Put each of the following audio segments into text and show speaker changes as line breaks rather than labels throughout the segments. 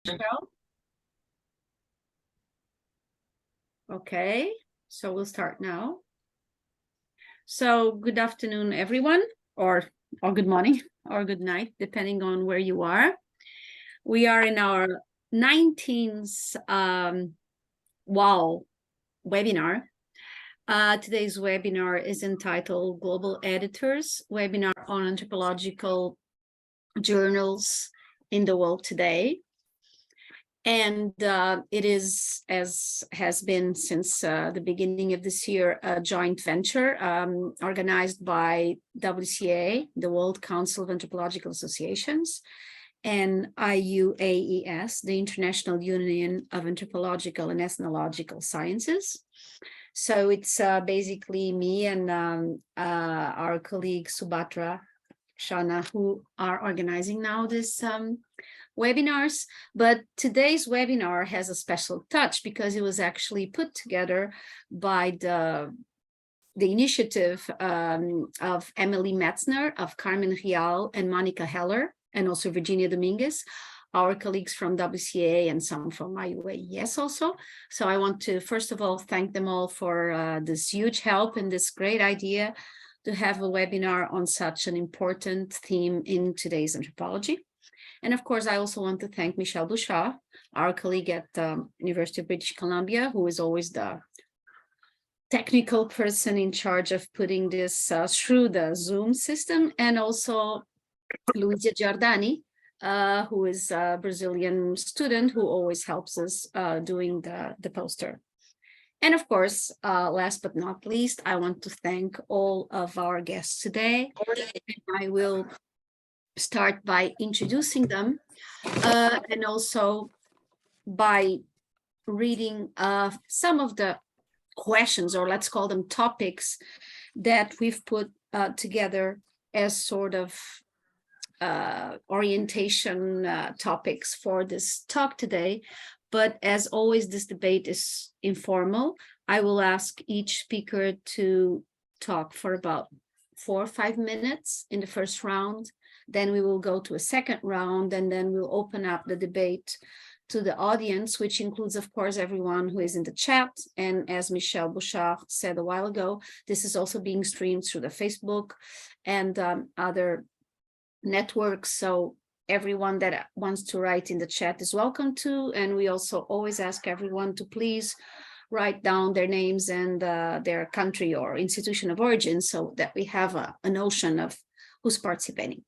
Michel? Okay, so we'll start now. So good afternoon, everyone, or good morning, or good night, depending on where you are. We are in our 19th WAU webinar. Today's webinar is entitled Global Editors, Webinar on Anthropological Journals in the World Today. And it is, as has been since the beginning of this year, a joint venture organized by WCAA, the World Council of Anthropological Associations, and IUAES, the International Union of Anthropological and Ethnological Sciences. So it's basically me and our colleague Subhatra Shana who are organizing now this webinars, but today's webinar has a special touch because it was actually put together by the initiative of Emily Metzner, of Carmen Rial, and Monica Heller, and also Virginia Dominguez, our colleagues from WCAA and some from IUAES also. So I want to, first of all, thank them all for this huge help and this great idea to have a webinar on such an important theme in today's anthropology. And of course, I also want to thank Michel Bouchard, our colleague at the University of British Columbia, who is always the technical person in charge of putting this through the Zoom system, and also Luisa Giordani, who is a Brazilian student who always helps us doing the poster. And of course, last but not least, I want to thank all of our guests today. I will start by introducing them and also by reading some of the questions, or let's call them topics, that we've put together as sort of orientation topics for this talk today. But as always, this debate is informal. I will ask each speaker to talk for about 4 or 5 minutes in the first round. Then we will go to a second round, and then we'll open up the debate to the audience, which includes, of course, everyone who is in the chat. And as Michel Bouchard said a while ago, this is also being streamed through the Facebook and other networks. So everyone that wants to write in the chat is welcome to. And we also always ask everyone to please write down their names and their country or institution of origin, so that we have a notion of who's participating.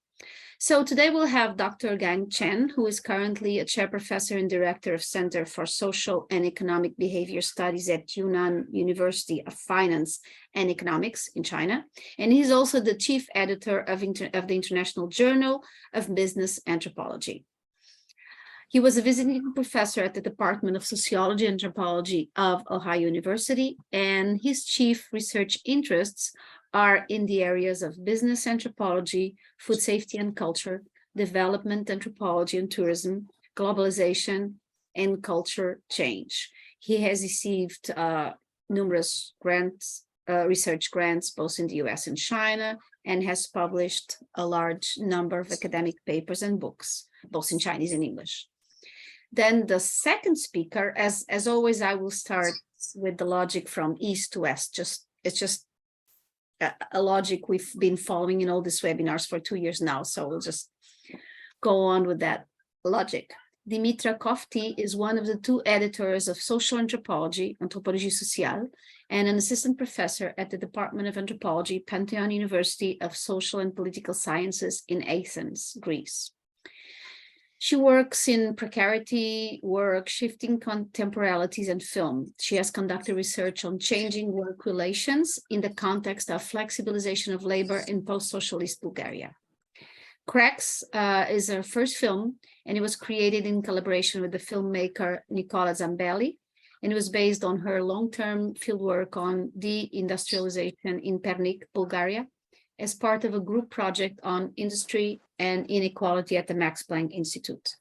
So today we'll have Dr. Gang Chen, who is currently a chair professor and director of Center for Social and Economic Behavior Studies at Yunnan University of Finance and Economics in China. And he's also the chief editor of the International Journal of Business Anthropology. He was a visiting professor at the Department of Sociology and Anthropology of Ohio University, and his chief research interests are in the areas of business anthropology, food safety and culture, development anthropology and tourism, globalization, and culture change. He has received numerous grants, research grants, both in the US and China, and has published a large number of academic papers and books, both in Chinese and English. Then the second speaker, as always, I will start with the logic from east to west. It's just a logic we've been following in all these webinars for 2 years now, so we'll just go on with that logic. Dimitra Kofti is one of the 2 editors of Social Anthropology, Anthropologie Sociale, and an assistant professor at the Department of Anthropology, Panteion University of Social and Political Sciences in Athens, Greece. She works in precarity work, shifting contemporalities, and film. She has conducted research on changing work relations in the context of flexibilization of labor in post-socialist Bulgaria. Cracks is her first film, and it was created in collaboration with the filmmaker Nicola Zambelli, and it was based on her long-term fieldwork on deindustrialization in Pernik, Bulgaria, as part of a group project on industry and inequality at the Max Planck Institute.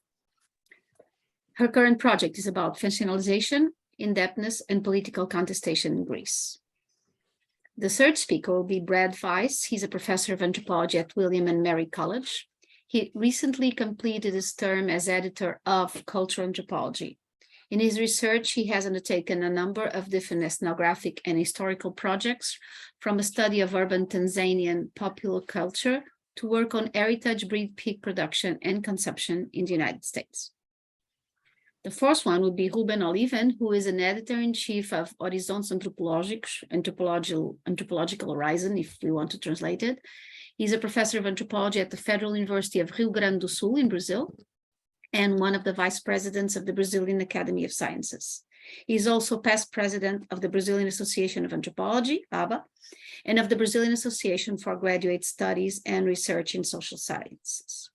Her current project is about functionalization, indebtedness, and political contestation in Greece. The third speaker will be Brad Weiss. He's a professor of anthropology at William and Mary College. He recently completed his term as editor of Cultural Anthropology. In his research, he has undertaken a number of different ethnographic and historical projects, from a study of urban Tanzanian popular culture to work on heritage breed pig production and consumption in the United States. The first one would be Ruben Oliven, who is an editor-in-chief of Horizonte Anthropológicos, Anthropological Horizon, if we want to translate it. He's a professor of anthropology at the Federal University of Rio Grande do Sul in Brazil, and one of the vice presidents of the Brazilian Academy of Sciences. He's also past president of the Brazilian Association of Anthropology, ABA, and of the Brazilian Association for Graduate Studies and Research in Social Sciences.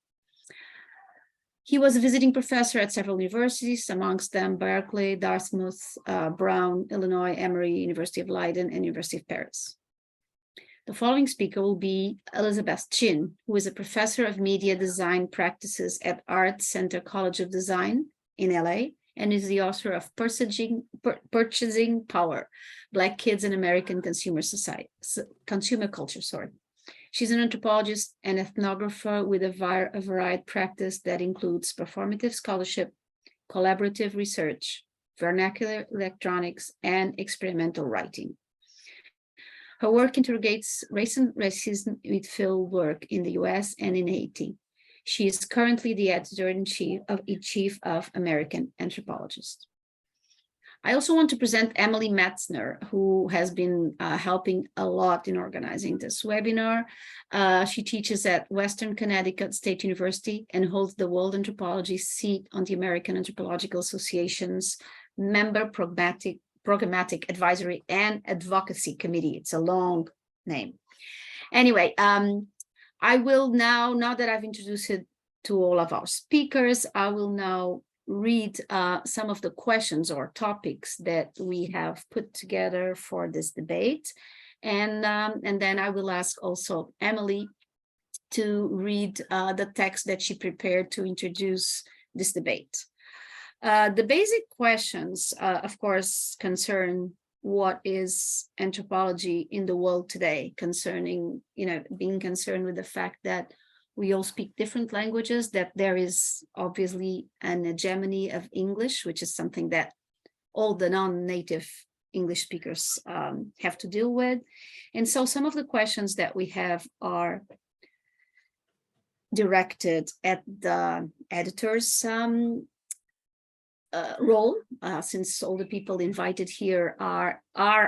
He was a visiting professor at several universities, amongst them Berkeley, Dartmouth, Brown, Illinois, Emory, University of Leiden, and University of Paris. The following speaker will be Elizabeth Chen, who is a professor of media design practices at Art Center College of Design in LA, and is the author of Purchasing Power, Black Kids in American Consumer Culture. She's an anthropologist and ethnographer with a varied practice that includes performative scholarship, collaborative research, vernacular electronics, and experimental writing. Her work interrogates race and racism with field work in the US and in Haiti. She is currently the editor-in-chief of American Anthropologist. I also want to present Emily Metzner, who has been helping a lot in organizing this webinar. She teaches at Western Connecticut State University and holds the World Anthropology seat on the American Anthropological Association's member Programmatic Advisory and Advocacy Committee. It's a long name. Anyway, I will now that I've introduced it to all of our speakers, I will now read some of the questions or topics that we have put together for this debate. And then I will ask also Emily to read the text that she prepared to introduce this debate. The basic questions, of course, concern what is anthropology in the world today, concerning, being concerned with the fact that we all speak different languages, that there is obviously an hegemony of English, which is something that all the non-native English speakers have to deal with. And so some of the questions that we have are directed at the editor's role, since all the people invited here are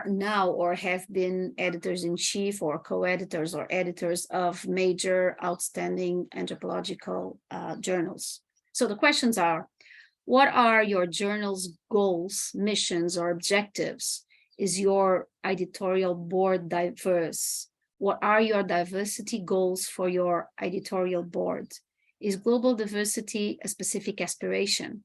now or have been editors-in-chief or co-editors or editors of major outstanding anthropological journals. So the questions are, what are your journal's goals, missions, or objectives? Is your editorial board diverse? What are your diversity goals for your editorial board? Is global diversity a specific aspiration?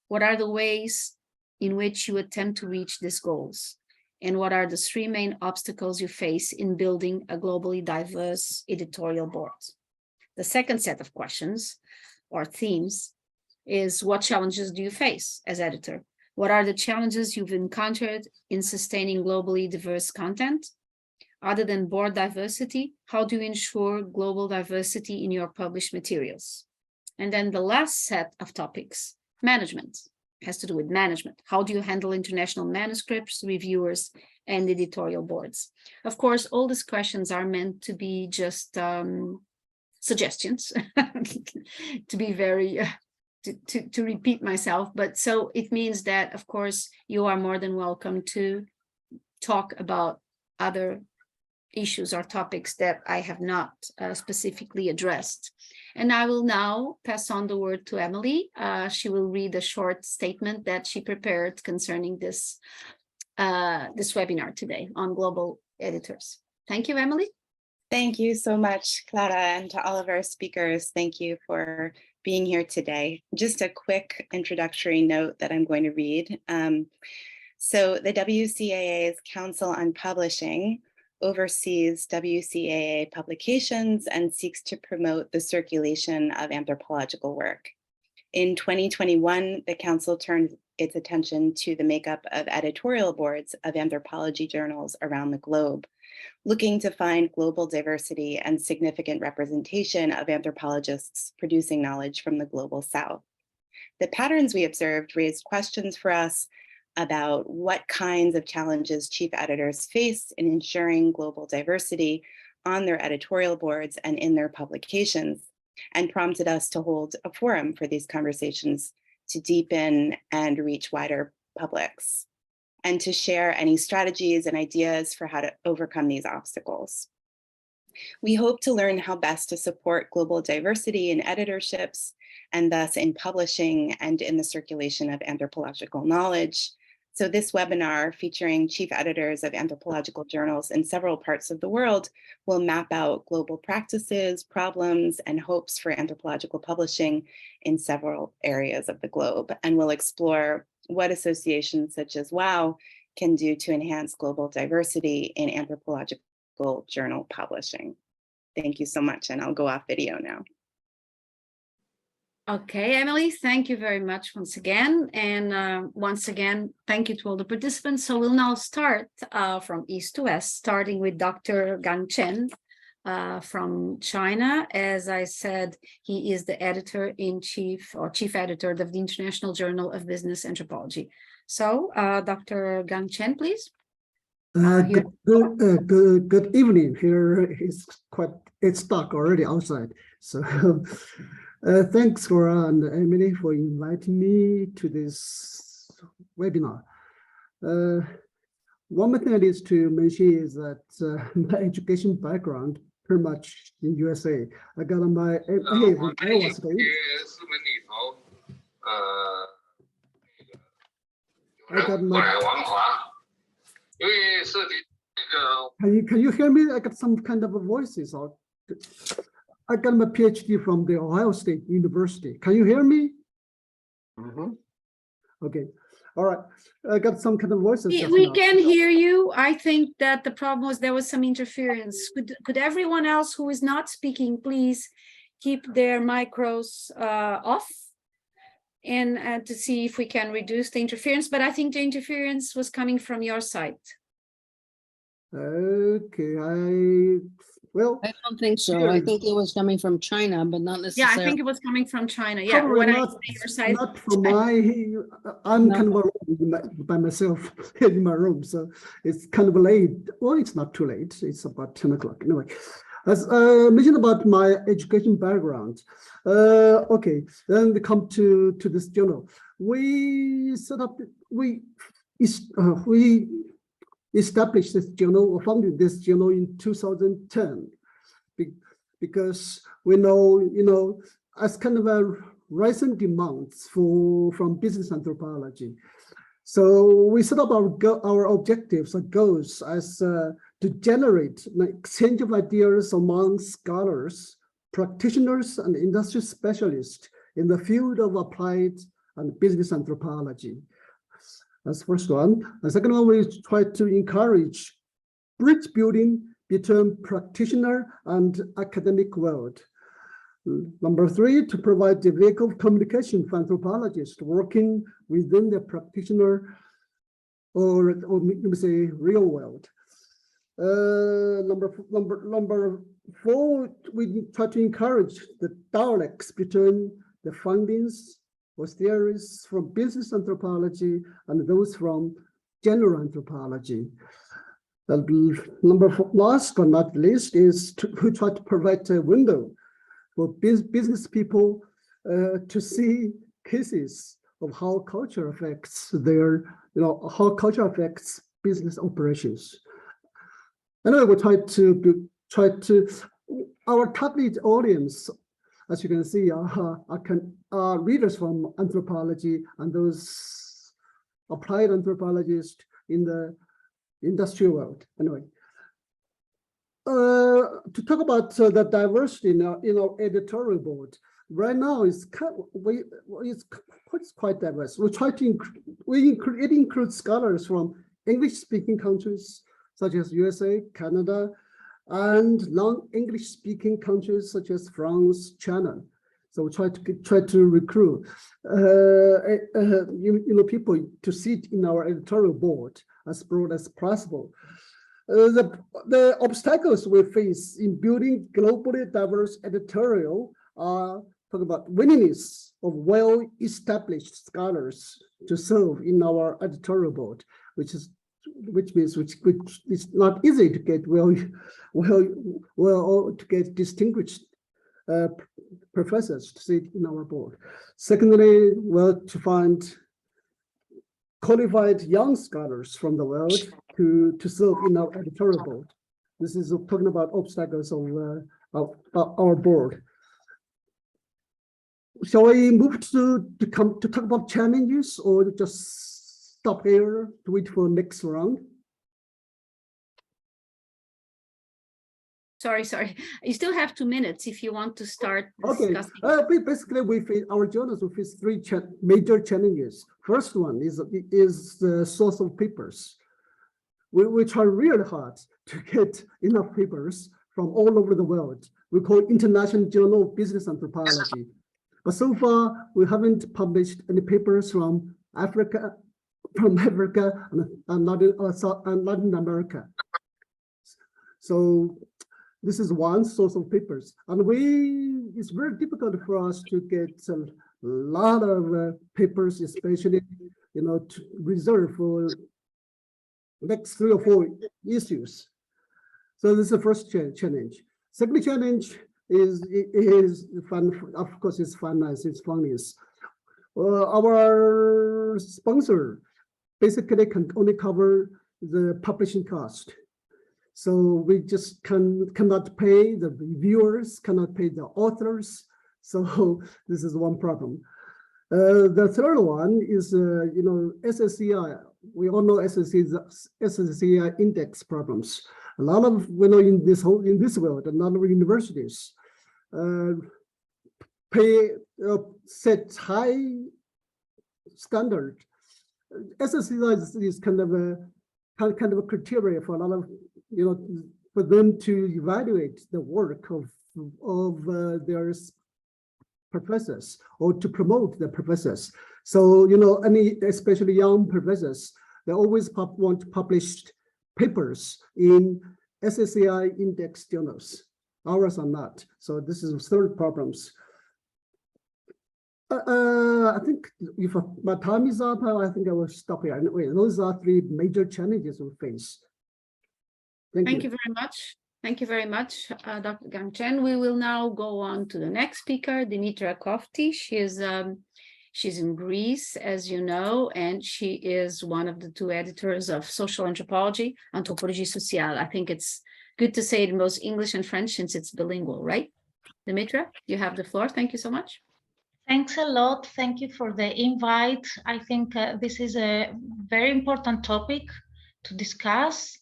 What are the ways in which you attempt to reach these goals? And what are the three main obstacles you face in building a globally diverse editorial board? The second set of questions or themes is, what challenges do you face as editor? What are the challenges you've encountered in sustaining globally diverse content? Other than board diversity, how do you ensure global diversity in your published materials? And then the last set of topics, management, has to do with management. How do you handle international manuscripts, reviewers, and editorial boards? Of course, all these questions are meant to be just suggestions, to be very, to repeat myself. But so it means that, of course, you are more than welcome to talk about other issues or topics that I have not specifically addressed. And I will now pass on the word to Emily. She will read a short statement that she prepared concerning this webinar today on global editors. Thank you, Emily.
Thank you so much, Clara, and to all of our speakers. Thank you for being here today. Just a quick introductory note that I'm going to read. So the WCAA's Council on Publishing oversees WCAA publications and seeks to promote the circulation of anthropological work. In 2021, the Council turned its attention to the makeup of editorial boards of anthropology journals around the globe. looking to find global diversity and significant representation of anthropologists producing knowledge from the global South. The patterns we observed raised questions for us about what kinds of challenges chief editors face in ensuring global diversity on their editorial boards and in their publications, and prompted us to hold a forum for these conversations to deepen and reach wider publics, and to share any strategies and ideas for how to overcome these obstacles. We hope to learn how best to support global diversity in editorships, and thus in publishing and in the circulation of anthropological knowledge. So this webinar, featuring chief editors of anthropological journals in several parts of the world, will map out global practices, problems, and hopes for anthropological publishing in several areas of the globe, and will explore what associations such as WAU can do to enhance global diversity in anthropological journal publishing. Thank you so much, and I'll go off video now.
Okay, Emily, thank you very much once again. And once again, thank you to all the participants. So we'll now start from east to west, starting with Dr. Chen from China. As I said, he is the editor-in-chief or chief editor of the International Journal of Business Anthropology. So Dr. Chen, please.
Good evening. Here it's dark already outside. So thanks, Clara and Emily, for inviting me to this webinar. One thing I need to mention is that my education background pretty much in USA. I got my MA in Iowa State. I got my. Can you hear me? I got some kind of voices. I got my PhD from the Ohio State University. Can you hear me? Mm-hmm. Okay. All right. I got some kind of voices.
We can hear you. I think that the problem was there was some interference. Could everyone else who is not speaking please keep their micros off and to see if we can reduce the interference? But I think the interference was coming from your side.
Okay. I don't
think so. I think it was coming from China, but not necessarily.
Yeah, I think it was coming from China. Yeah, what
not, I say your side. Not from I'm kind of alone by myself in my room, so it's kind of late. Well, it's not too late. It's about 10 o'clock. Anyway, as mentioned about my education background. Okay, then we come to this journal. We set up. We established this journal or founded this journal in 2010 because we know, as kind of a rising demands from business anthropology. So we set up our objectives or goals as to generate an exchange of ideas among scholars, practitioners, and industry specialists in the field of applied and business anthropology. That's the first one. The second one, we try to encourage bridge building between practitioner and academic world. Number three, to provide the vehicle of communication for anthropologists working within the practitioner or let me say real world. Number four, we try to encourage the dialects between the findings or theories from business anthropology and those from general anthropology. Number four, last but not least, is we try to provide a window for business people to see cases of how culture affects how culture affects business operations. Anyway, we try to our target audience, as you can see, are readers from anthropology and those applied anthropologists in the industrial world. Anyway, to talk about the diversity in our editorial board, right now it's quite diverse. We try to it includes scholars from English-speaking countries such as USA, Canada, and non-English speaking countries such as France, China. So we try to recruit people to sit in our editorial board as broad as possible. The obstacles we face in building globally diverse editorial are talk about willingness of well-established scholars to serve in our editorial board, which means it's not easy to get to get distinguished professors to sit in our board. Secondly, to find qualified young scholars from the world to serve in our editorial board. This is talking about obstacles of our board. Shall we move to talk about challenges, or just stop here to wait for next round?
Sorry. You still have 2 minutes if you want to start discussing.
Okay. Basically, our journals will face three major challenges. First one is the source of papers. We try really hard to get enough papers from all over the world. We call it International Journal of Business Anthropology. But so far, we haven't published any papers from Africa and Latin America. So this is one source of papers, and it's very difficult for us to get a lot of papers, especially to reserve for next 3 or 4 issues. So this is the first challenge. Second challenge is fun. Of course, it's finance. It's funding. Our sponsor basically can only cover the publishing cost. So we just cannot pay the reviewers, cannot pay the authors. So this is one problem. The third one is, SSCI. We all know SSCI index problems. A lot of, in this world, a lot of universities set high standard. SSCI is kind of a criteria for a lot of, for them to evaluate the work of their professors or to promote the professors. So, especially young professors, they always want to publish papers in SSCI index journals. Ours are not. So this is third problems. I think if my time is up, I think I will stop here. Anyway, those are three major challenges we face.
Thank you very much. Thank you very much, Dr. Gang Chen. We will now go on to the next speaker, Dimitra Kofti. She's in Greece, as you know, and she is one of the 2 editors of Social Anthropology, Anthropologie Sociale. I think it's good to say it in both English and French since it's bilingual, right? Dimitra, you have the floor. Thank you so much.
Thanks a lot. Thank you for the invite. I think this is a very important topic to discuss.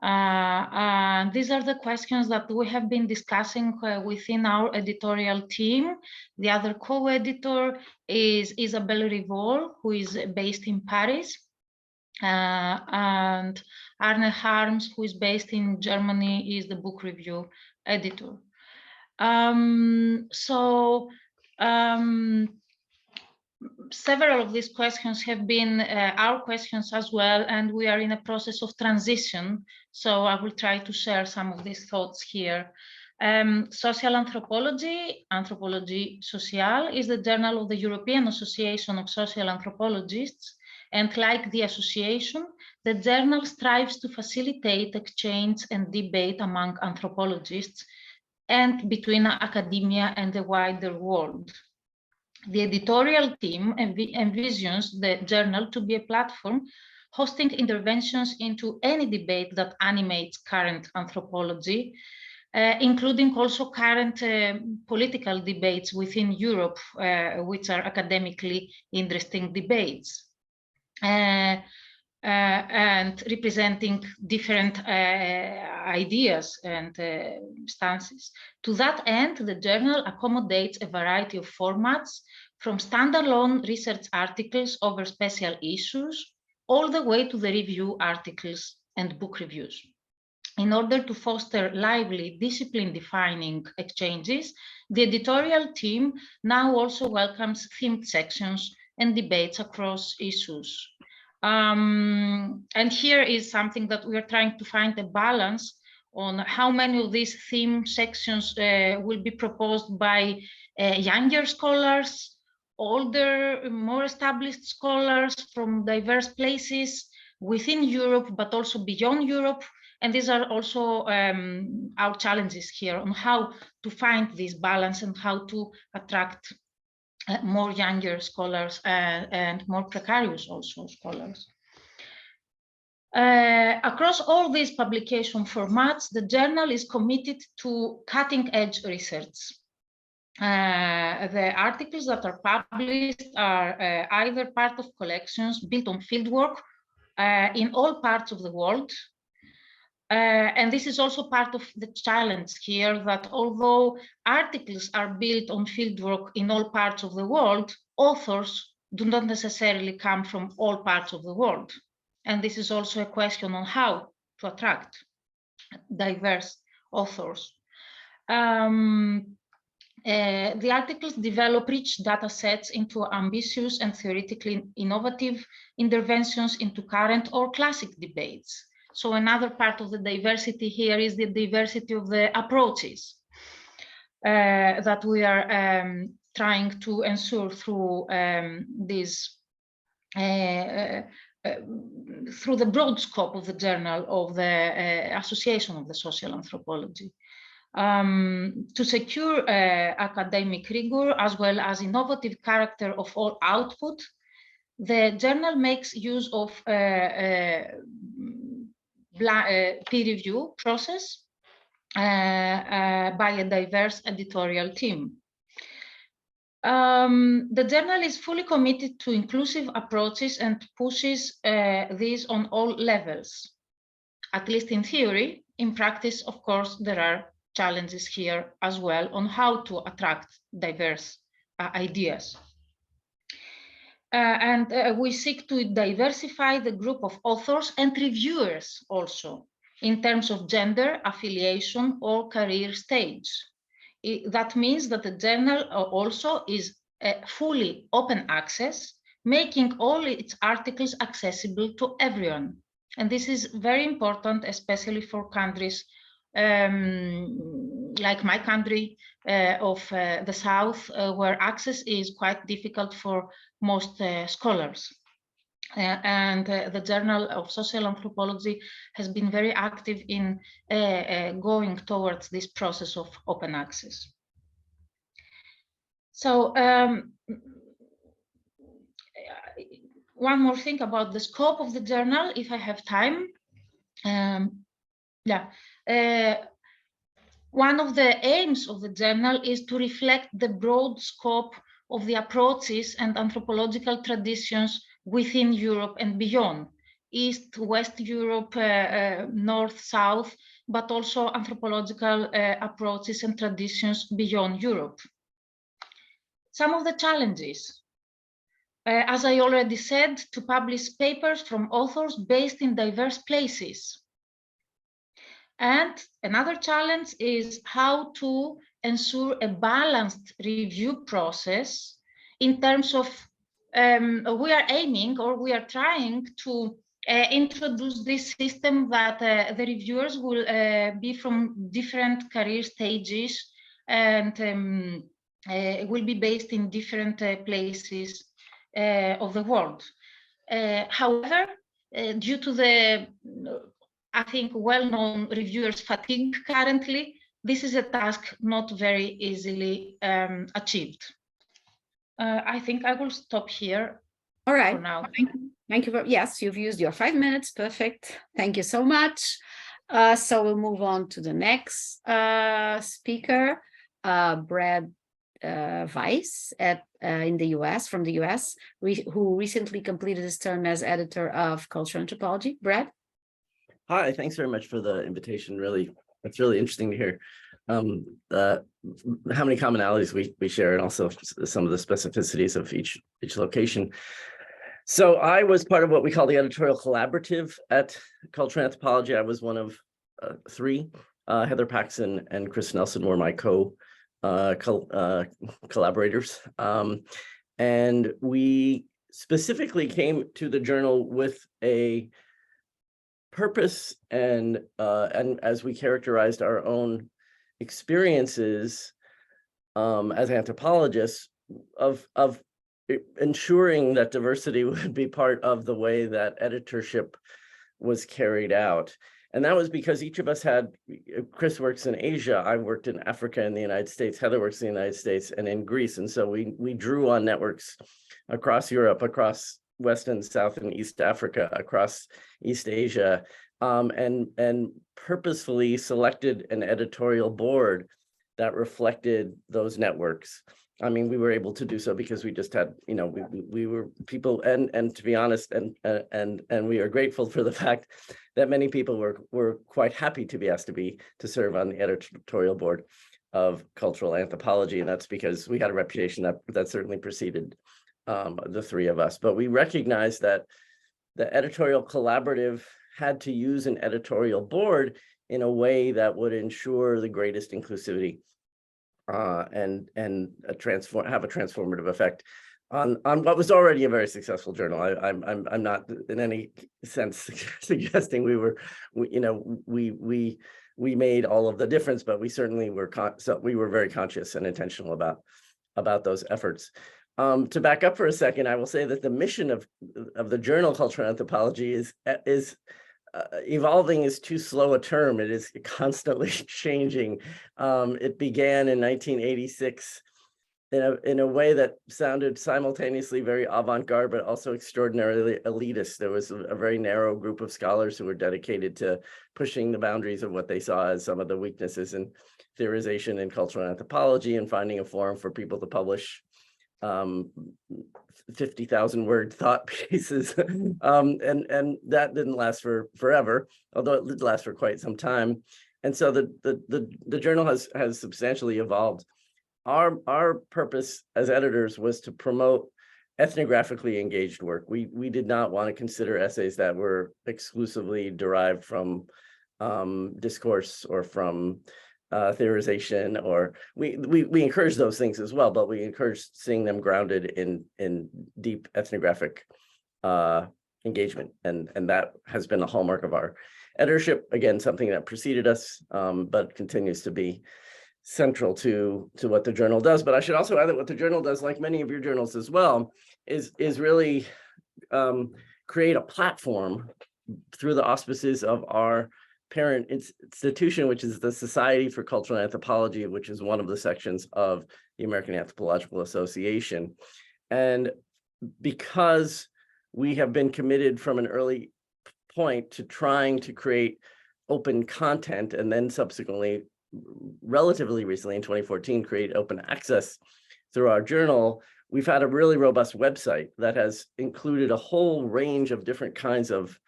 These are the questions that we have been discussing within our editorial team. The other co-editor is Isabelle Rivol, who is based in Paris, and Arne Harms, who is based in Germany, is the book review editor. Several of these questions have been our questions as well, and we are in a process of transition. So I will try to share some of these thoughts here. Social Anthropology, Anthropologie Sociale, is the journal of the European Association of Social Anthropologists. And like the association, the journal strives to facilitate exchange and debate among anthropologists and between academia and the wider world. The editorial team envisions the journal to be a platform hosting interventions into any debate that animates current anthropology, including also current political debates within Europe, which are academically interesting debates. And representing different ideas and stances. To that end, the journal accommodates a variety of formats, from standalone research articles over special issues, all the way to the review articles and book reviews. In order to foster lively, discipline-defining exchanges, the editorial team now also welcomes themed sections and debates across issues. And here is something that we are trying to find a balance on how many of these theme sections will be proposed by younger scholars, older, more established scholars from diverse places within Europe, but also beyond Europe. And these are also our challenges here on how to find this balance and how to attract more younger scholars and more precarious also scholars. Across all these publication formats, the journal is committed to cutting-edge research. The articles that are published are either part of collections built on fieldwork in all parts of the world. And this is also part of the challenge here, that although articles are built on fieldwork in all parts of the world, authors do not necessarily come from all parts of the world. And this is also a question on how to attract diverse authors. The articles develop rich data sets into ambitious and theoretically innovative interventions into current or classic debates. So another part of the diversity here is the diversity of the approaches that we are trying to ensure through through the broad scope of the journal of the Association of the Social Anthropology. To secure academic rigor as well as innovative character of all output, the journal makes use of peer review process by a diverse editorial team. The journal is fully committed to inclusive approaches and pushes these on all levels, at least in theory. In practice, of course, there are challenges here as well on how to attract diverse ideas. We seek to diversify the group of authors and reviewers also in terms of gender, affiliation, or career stage. That means that the journal also is fully open access, making all its articles accessible to everyone. And this is very important, especially for countries like my country of the South, where access is quite difficult for most scholars. The Journal of Social Anthropology has been very active in going towards this process of open access. So one more thing about the scope of the journal, if I have time. One of the aims of the journal is to reflect the broad scope of the approaches and anthropological traditions within Europe and beyond, East, West Europe, North, South, but also anthropological approaches and traditions beyond Europe. Some of the challenges, as I already said, to publish papers from authors based in diverse places. And another challenge is how to ensure a balanced review process in terms of, we are aiming or we are trying to introduce this system that the reviewers will be from different career stages and will be based in different places of the world. However, due to the I think well-known reviewers' fatigue currently, this is a task not very easily achieved. I think I will stop here.
All right.
For now.
Thank you. Yes, you've used your 5 minutes. Perfect. Thank you so much. So we'll move on to the next speaker, Brad Weiss in the US, from the US, who recently completed his term as editor of Cultural Anthropology. Brad?
Hi, thanks very much for the invitation. Really, it's really interesting to hear how many commonalities we share and also some of the specificities of each location. So I was part of what we call the editorial collaborative at Cultural Anthropology. I was one of three. Heather Paxson and Chris Nelson were my collaborators. And we specifically came to the journal with a purpose and as we characterized our own experiences as anthropologists of ensuring that diversity would be part of the way that editorship was carried out. And that was because each of us had, Chris works in Asia, I worked in Africa and the United States, Heather works in the United States and in Greece. And so we drew on networks across Europe, across West and South and East Africa, across East Asia, and purposefully selected an editorial board that reflected those networks. I mean, we were able to do so because we just had, you know, we were people, and to be honest, and we are grateful for the fact that many people were quite happy to be asked to serve on the editorial board of cultural anthropology, and that's because we had a reputation that certainly preceded the three of us. But we recognized that the editorial collaborative had to use an editorial board in a way that would ensure the greatest inclusivity and have a transformative effect on what was already a very successful journal. I'm not in any sense suggesting we made all of the difference, but we certainly were we were very conscious and intentional about those efforts. To back up for a second, I will say that the mission of the journal Cultural Anthropology is evolving is too slow a term. It is constantly changing. It began in 1986 in a way that sounded simultaneously very avant-garde, but also extraordinarily elitist. There was a very narrow group of scholars who were dedicated to pushing the boundaries of what they saw as some of the weaknesses in theorization in cultural anthropology and finding a forum for people to publish 50,000 word thought pieces. And that didn't last forever, although it did last for quite some time. And so the journal has substantially evolved. Our purpose as editors was to promote ethnographically engaged work. We did not want to consider essays that were exclusively derived from discourse or from theorization, or we encourage those things as well, but we encourage seeing them grounded in deep ethnographic engagement, and that has been a hallmark of our editorship. Again, something that preceded us, but continues to be central to what the journal does. But I should also add that what the journal does, like many of your journals as well, is really create a platform through the auspices of our parent institution, which is the Society for Cultural Anthropology, which is one of the sections of the American Anthropological Association. And because we have been committed from an early point to trying to create open content, and then subsequently, relatively recently in 2014, create open access through our journal, we've had a really robust website that has included a whole range of different kinds of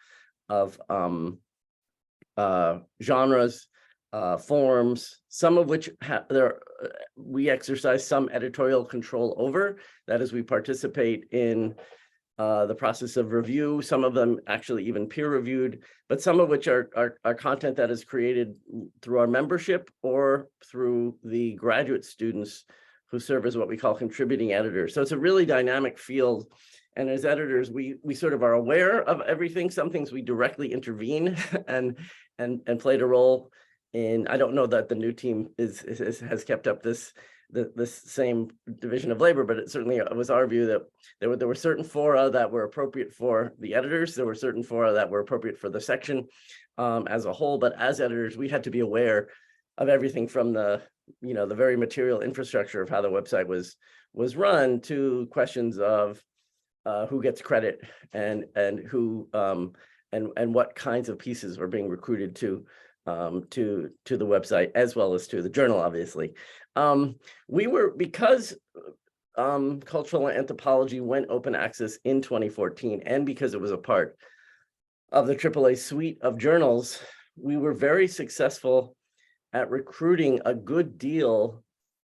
genres, forms, some of which we exercise some editorial control over. That is, we participate in the process of review, some of them actually even peer-reviewed, but some of which are content that is created through our membership or through the graduate students who serve as what we call contributing editors. So it's a really dynamic field. And as editors, we sort of are aware of everything. Some things we directly intervene and played a role in. I don't know that the new team has kept up this same division of labor, but it certainly was our view that there were certain fora that were appropriate for the editors. There were certain fora that were appropriate for the section as a whole. But as editors, we had to be aware of everything from the very material infrastructure of how the website was run to questions of who gets credit and who and what kinds of pieces were being recruited to the website, as well as to the journal, obviously. Because cultural anthropology went open access in 2014, and because it was a part of the AAA suite of journals, we were very successful at recruiting a good deal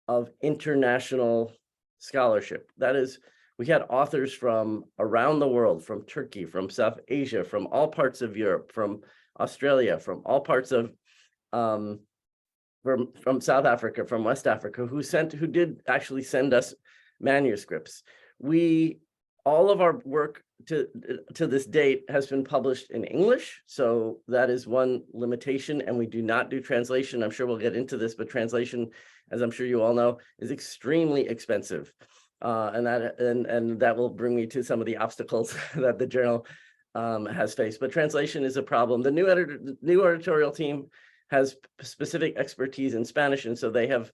of international scholarship. That is, we had authors from around the world, from Turkey, from South Asia, from all parts of Europe, from Australia, from all parts of, from South Africa, from West Africa, who did actually send us manuscripts. We all of our work to this date has been published in English. So that is one limitation, and we do not do translation. I'm sure we'll get into this, but translation, as I'm sure you all know, is extremely expensive. And that will bring me to some of the obstacles that the journal has faced. But translation is a problem. The new editorial team has specific expertise in Spanish, and so they have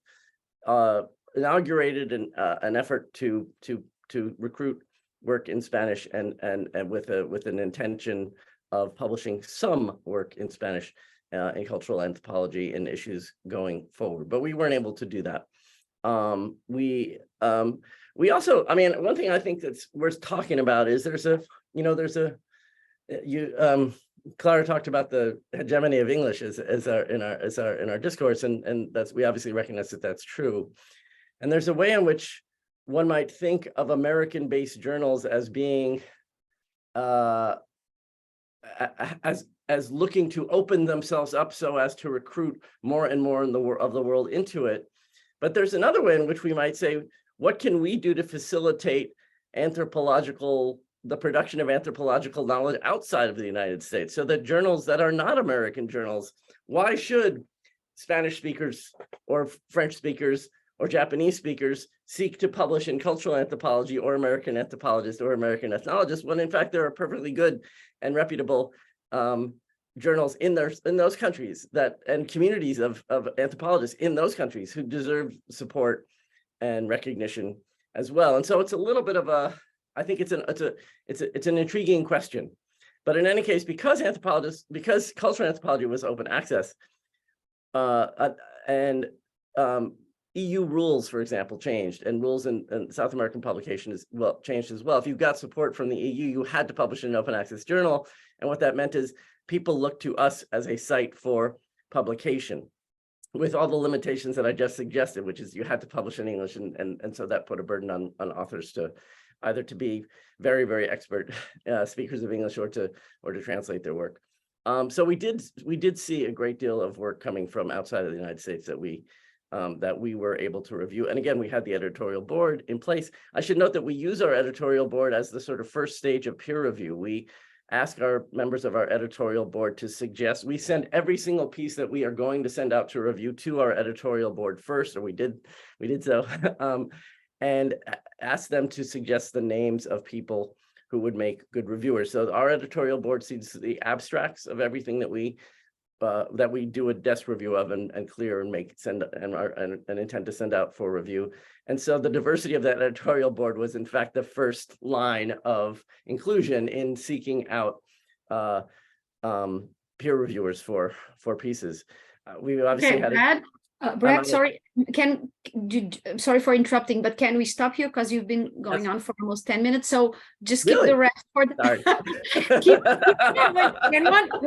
inaugurated an effort to recruit work in Spanish and with an intention of publishing some work in Spanish in cultural anthropology and issues going forward. But we weren't able to do that. We also, I mean, one thing I think that's worth talking about is Clara talked about the hegemony of English in our discourse, and that's, we obviously recognize that that's true. And there's a way in which one might think of American-based journals as being as looking to open themselves up so as to recruit more and more of the world into it. But there's another way in which we might say, what can we do to facilitate the production of anthropological knowledge outside of the United States, so that journals that are not American journals, why should Spanish speakers or French speakers or Japanese speakers seek to publish in cultural anthropology or American anthropologist or American ethnologist, when in fact there are perfectly good and reputable journals in those countries and communities of anthropologists in those countries who deserve support and recognition as well. And so it's a little bit of I think it's an intriguing question. But in any case, because cultural anthropology was open access, and EU rules, for example, changed, and rules in South American publication changed as well. If you got support from the EU, you had to publish in an open access journal. And what that meant is people looked to us as a site for publication, with all the limitations that I just suggested, which is you had to publish in English. And so that put a burden on authors to either to be very, very expert speakers of English or to translate their work. So we did see a great deal of work coming from outside of the United States that we were able to review. And again, we had the editorial board in place. I should note that we use our editorial board as the sort of first stage of peer review. We ask our members of our editorial board to suggest, we send every single piece that we are going to send out to review to our editorial board first, or we did so, and ask them to suggest the names of people who would make good reviewers. So our editorial board sees the abstracts of everything that we do a desk review of and clear and intend to send out for review. And so the diversity of that editorial board was in fact the first line of inclusion in seeking out peer reviewers for pieces. We obviously had
Brad, sorry, sorry for interrupting, but can we stop here, because you've been going on for almost 10 minutes? So just keep the rest for the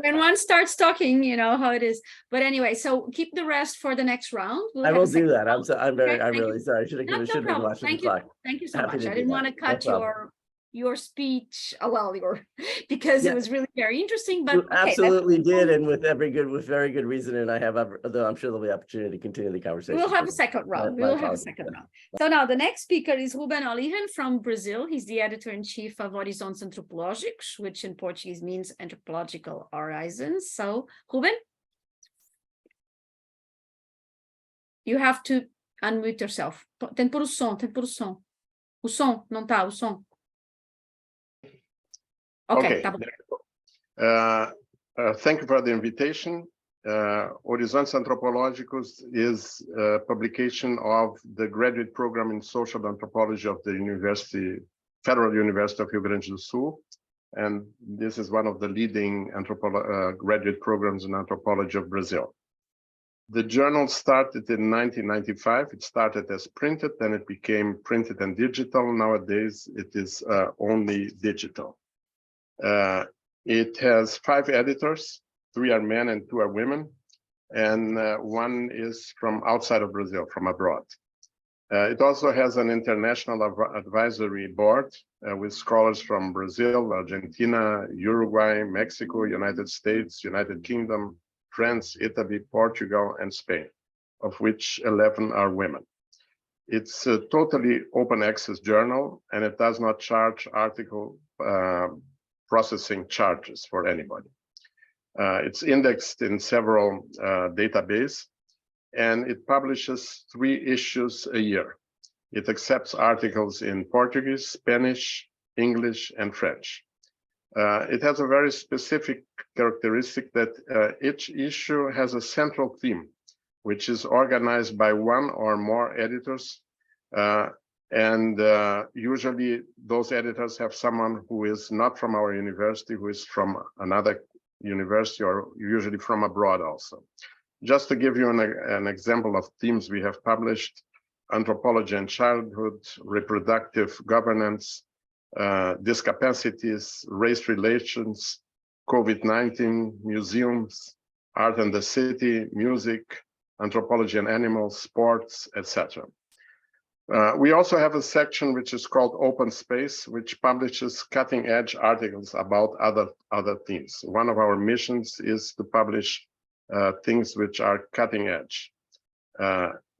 when one starts talking, you know how it is. But anyway, so keep the rest for the next round.
I will do that. I'm really sorry. I should have been watching the clock.
Thank you so much. I didn't want to cut your speech, because it was really very interesting. But
you absolutely did, and with very good reason. And though I'm sure there'll be opportunity to continue the conversation.
We'll have a second round. So now the next speaker is Ruben Oliven from Brazil. He's the editor-in-chief of Horizonte Antropológicos, which in Portuguese means Anthropological Horizons. So Ruben, you have to unmute yourself. Tem por o som. O som, não tá, o som. Okay.
Thank you for the invitation. Horizonte Antropológicos is a publication of the graduate program in social anthropology of the Federal University of Rio Grande do Sul. And this is one of the leading graduate programs in anthropology of Brazil. The journal started in 1995. It started as printed, then it became printed and digital. Nowadays, it is only digital. It has 5 editors, 3 are men and 2 are women, and 1 is from outside of Brazil, from abroad. It also has an international advisory board with scholars from Brazil, Argentina, Uruguay, Mexico, United States, United Kingdom, France, Italy, Portugal, and Spain, of which 11 are women. It's a totally open access journal, and it does not charge article processing charges for anybody. It's indexed in several databases, and it publishes 3 issues a year. It accepts articles in Portuguese, Spanish, English, and French. It has a very specific characteristic that each issue has a central theme, which is organized by one or more editors. Usually those editors have someone who is not from our university, who is from another university, or usually from abroad also. Just to give you an example of themes we have published: anthropology and childhood, reproductive governance, discapacities, race relations, COVID-19, museums, art and the city, music, anthropology and animals, sports, etc. We also have a section which is called Open Space, which publishes cutting-edge articles about other themes. One of our missions is to publish things which are cutting-edge.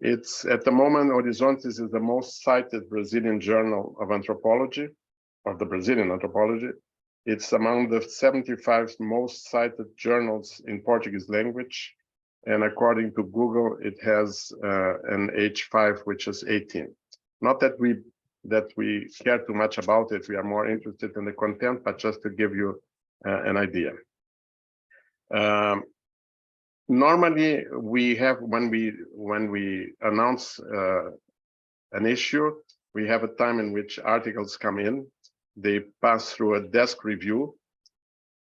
It's at the moment, Horizonte is the most cited Brazilian journal of anthropology, of the Brazilian anthropology. It's among the 75 most cited journals in Portuguese language. And according to Google, it has an H5, which is 18. Not that we care too much about it. We are more interested in the content, but just to give you an idea. Normally, we have, when we announce an issue, we have a time in which articles come in. They pass through a desk review.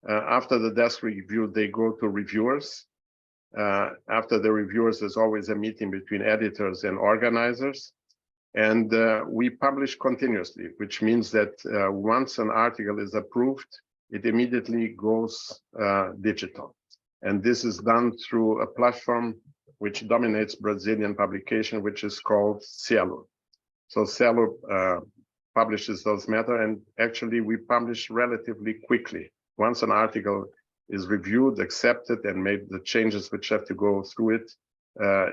After the desk review, they go to reviewers. After the reviewers, there's always a meeting between editors and organizers. And we publish continuously, which means that once an article is approved, it immediately goes digital. And this is done through a platform which dominates Brazilian publication, which is called Cielo. So Cielo publishes those matter, and actually we publish relatively quickly. Once an article is reviewed, accepted, and made the changes which have to go through it,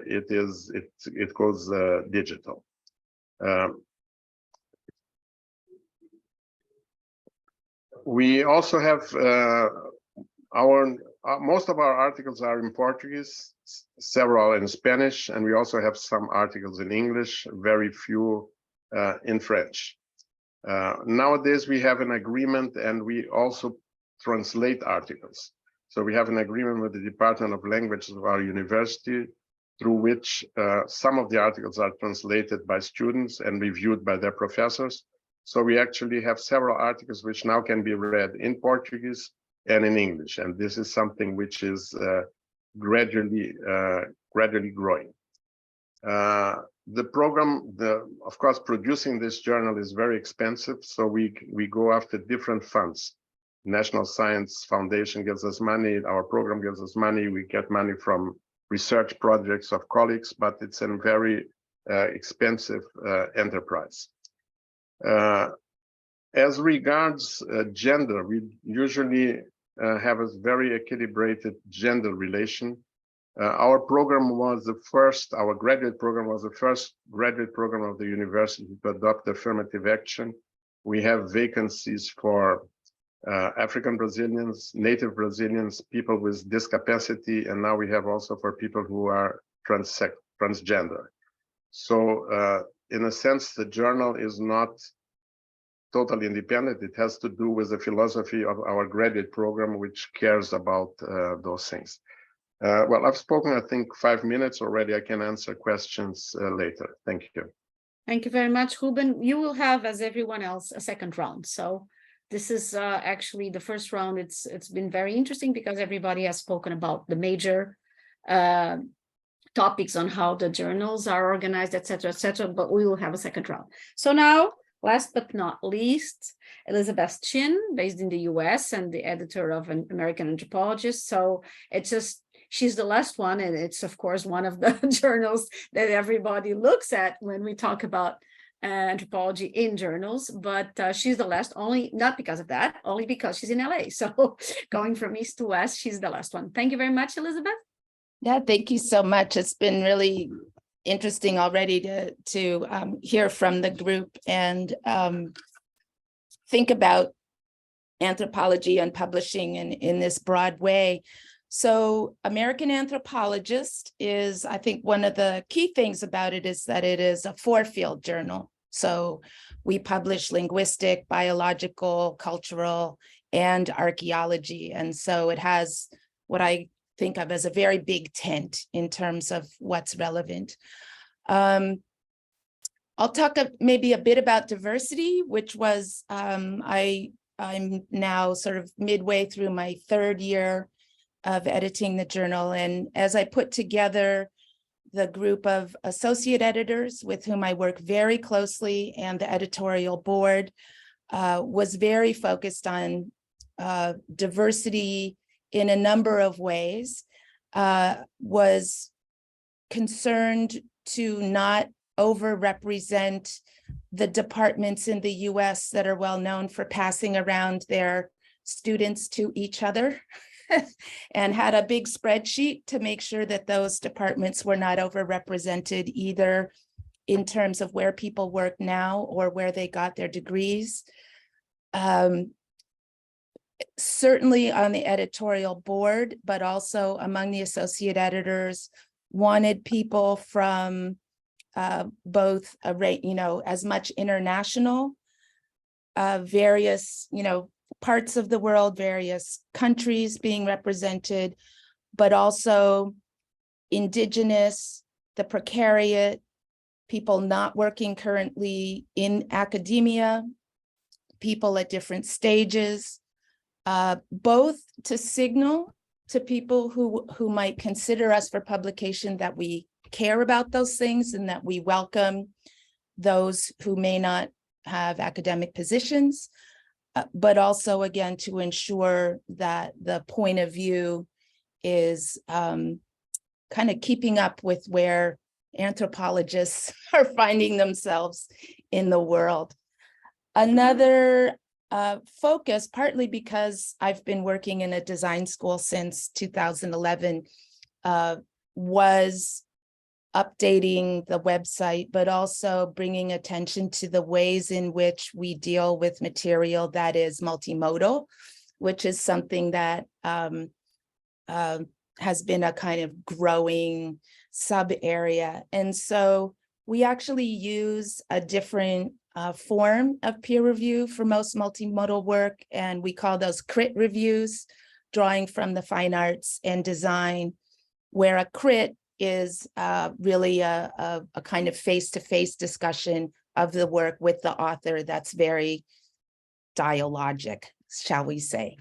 it goes digital. We also have most of our articles are in Portuguese, several in Spanish, and we also have some articles in English, very few in French. Nowadays, we have an agreement, and we also translate articles. So we have an agreement with the Department of Languages of our university, through which some of the articles are translated by students and reviewed by their professors. So we actually have several articles which now can be read in Portuguese and in English. And this is something which is gradually growing. The program, of course, producing this journal is very expensive. So we go after different funds. National Science Foundation gives us money. Our program gives us money. We get money from research projects of colleagues, but it's a very expensive enterprise. As regards gender, we usually have a very equilibrated gender relation. Our program was the first, our graduate program was the first graduate program of the university to adopt affirmative action. We have vacancies for African Brazilians, native Brazilians, people with discapacity, and now we have also for people who are transgender. So in a sense, the journal is not totally independent. It has to do with the philosophy of our graduate program, which cares about those things. Well, I've spoken, I think, 5 minutes already. I can answer questions later. Thank you.
Thank you very much, Ruben. You will have, as everyone else, a second round. So this is actually the first round. It's been very interesting because everybody has spoken about the major topics on how the journals are organized, etc., but we will have a second round. So now, last but not least, Elizabeth Chen, based in the US and the editor of an American Anthropologist. So it's just, she's the last one, and it's of course one of the journals that everybody looks at when we talk about anthropology in journals, but she's the last, only not because of that, only because she's in LA. So going from east to west, she's the last one. Thank you very much, Elizabeth.
Yeah, thank you so much. It's been really
interesting already to hear from the group and think about anthropology and publishing in this broad way. So American Anthropologist is, I think one of the key things about it is that it is a 4-field journal. So we publish linguistic, biological, cultural, and archaeology. And so it has what I think of as a very big tent in terms of what's relevant. I'll talk maybe a bit about diversity, which was, I'm now sort of midway through my 3rd year of editing the journal. And as I put together the group of associate editors with whom I work very closely and the editorial board, was very focused on diversity in a number of ways, was concerned to not overrepresent the departments in the US that are well known for passing around their students to each other and had a big spreadsheet to make sure that those departments were not overrepresented either in terms of where people work now or where they got their degrees. Certainly on the editorial board, but also among the associate editors, wanted people from both as much international, various, parts of the world, various countries being represented, but also indigenous, the precariat, people not working currently in academia, people at different stages, both to signal to people who might consider us for publication that we care about those things and that we welcome those who may not have academic positions, but also, again, to ensure that the point of view is kind of keeping up with where anthropologists are finding themselves in the world. Another focus, partly because I've been working in a design school since 2011, was updating the website, but also bringing attention to the ways in which we deal with material that is multimodal, which is something that has been a kind of growing sub area. And so we actually use a different form of peer review for most multimodal work, and we call those crit reviews, drawing from the fine arts and design, where a crit is really a kind of face-to-face discussion of the work with the author that's very dialogic, shall we say.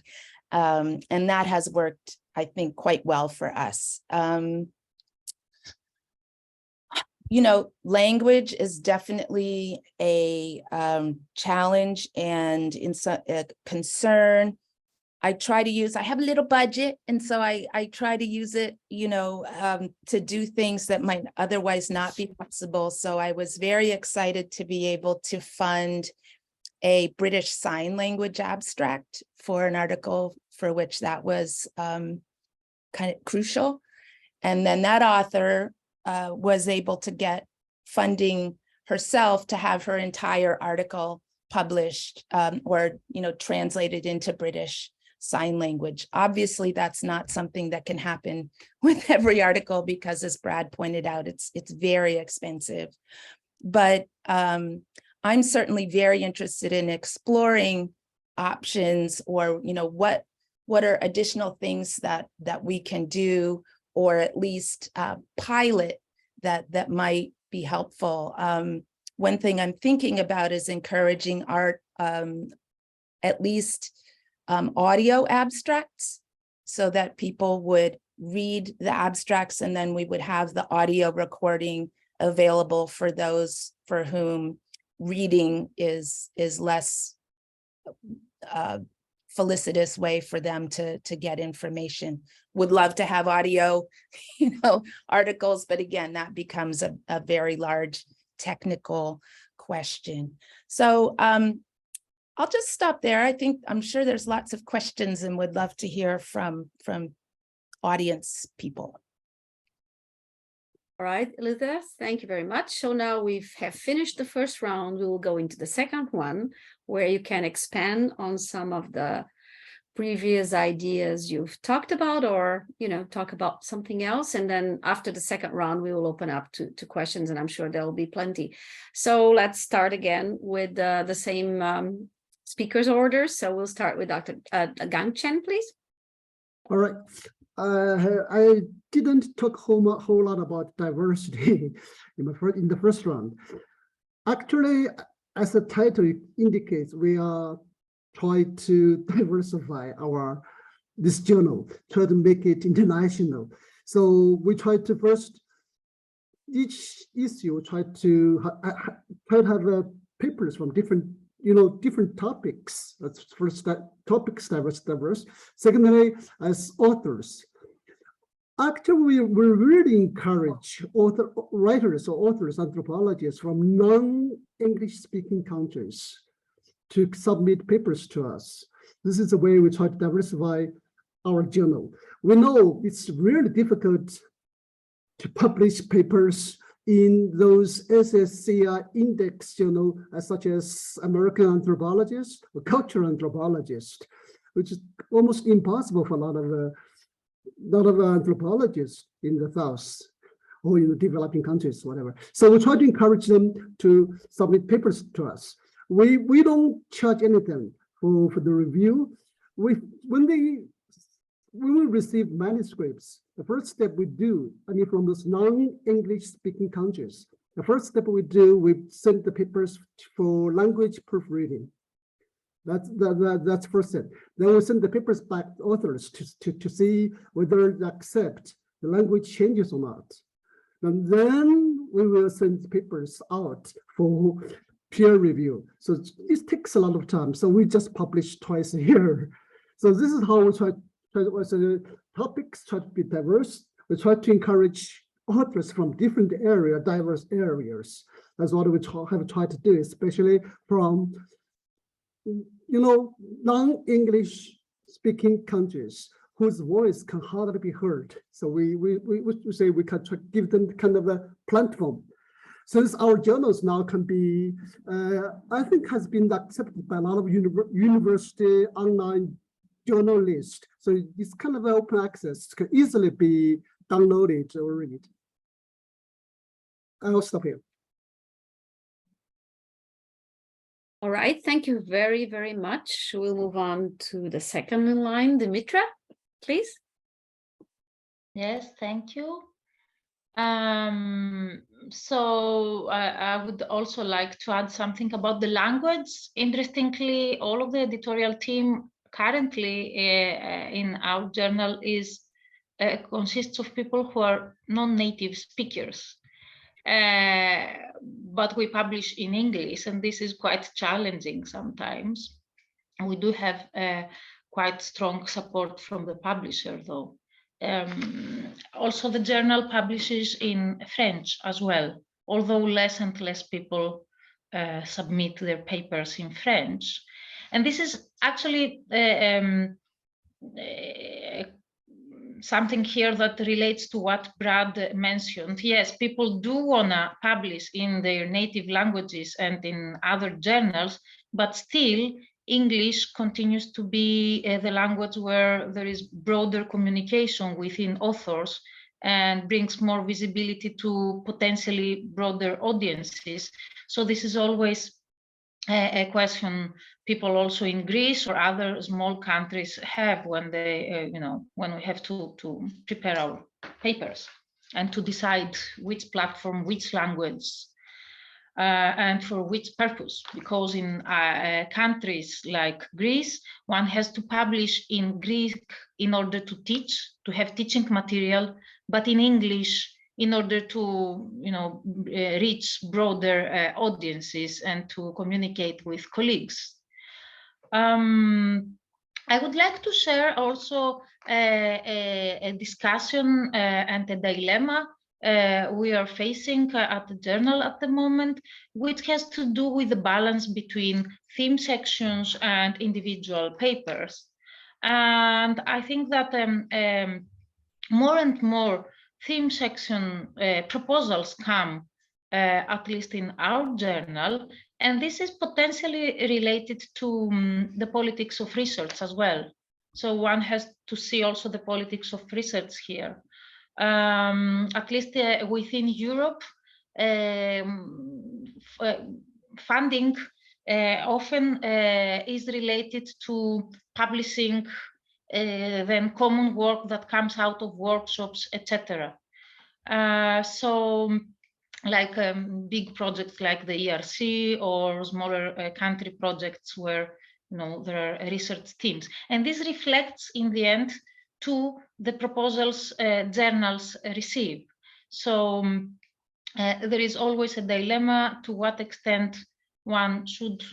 And that has worked, I think, quite well for us. Language is definitely a challenge and a concern. I have a little budget, and so I try to use it, to do things that might otherwise not be possible. So I was very excited to be able to fund a British Sign Language abstract for an article for which that was kind of crucial. And then that author was able to get funding herself to have her entire article published or translated into British Sign Language. Obviously, that's not something that can happen with every article because, as Brad pointed out, it's very expensive. But I'm certainly very interested in exploring options, or what are additional things that we can do, or at least pilot that might be helpful. One thing I'm thinking about is encouraging art, at least audio abstracts, so that people would read the abstracts and then we would have the audio recording available for those for whom reading is less felicitous way for them to get information. Would love to have audio, articles, but again, that becomes a very large technical question. So I'll just stop there. I'm sure there's lots of questions and would love to hear from audience people.
All right, Elizabeth, thank you very much. So now we have finished the first round. We will go into the second one, where you can expand on some of the previous ideas you've talked about, or, you know, talk about something else. And then after the second round, we will open up to questions, and I'm sure there will be plenty. So let's start again with the same speakers order. So we'll start with Dr. Chen, please.
All right. I didn't talk a whole lot about diversity in the first round. Actually, as the title indicates, we are trying to diversify this journal, try to make it international. So we try to first, each issue try to have papers from different topics. That's first, that topics diverse. Secondly, as authors. Actually, we really encourage writers or authors, anthropologists from non-English speaking countries to submit papers to us. This is the way we try to diversify our journal. We know it's really difficult to publish papers in those SSCI index journal, such as American Anthropologist or Cultural Anthropologist, which is almost impossible for a lot of anthropologists in the South or in the developing countries, whatever. So we try to encourage them to submit papers to us. We don't charge anything for the review. When we receive manuscripts, the first step we do, from those non-English speaking countries, the first step we do, we send the papers for language proofreading. That's first step. Then we send the papers back to authors to see whether they accept the language changes or not. And then we will send the papers out for peer review. So it takes a lot of time. So we just publish twice a year. So this is how we try the topics try to be diverse. We try to encourage authors from different diverse areas. That's what we have tried to do, especially from non-English speaking countries whose voice can hardly be heard. So we say we can try to give them kind of a platform. Since our journals now can be, I think has been accepted by a lot of university online journalists. So it's kind of open access, can easily be downloaded or read. I'll stop here.
All right, thank you very, very much. We'll move on to the second in line, Dimitra, please.
Yes, thank you. So I would also like to add something about the language. Interestingly, all of the editorial team currently in our journal consists of people who are non-native speakers. But we publish in English, and this is quite challenging sometimes. We do have quite strong support from the publisher, though. Also, the journal publishes in French as well, although less and less people submit their papers in French. And this is actually something here that relates to what Brad mentioned. Yes, people do want to publish in their native languages and in other journals, but still English continues to be the language where there is broader communication within authors and brings more visibility to potentially broader audiences. So this is always a question people also in Greece or other small countries have when they, when we have to prepare our papers and to decide which platform, which language, and for which purpose. Because in countries like Greece, one has to publish in Greek in order to teach, to have teaching material, but in English in order to reach broader audiences and to communicate with colleagues. I would like to share also a discussion and a dilemma we are facing at the journal at the moment, which has to do with the balance between theme sections and individual papers. And I think that more and more theme section proposals come, at least in our journal, and this is potentially related to the politics of research as well. So one has to see also the politics of research here. At least within Europe, funding often is related to publishing then common work that comes out of workshops, etc. So like big projects like the ERC or smaller country projects where there are research teams. And this reflects in the end to the proposals journals receive. So there is always a dilemma to what extent one should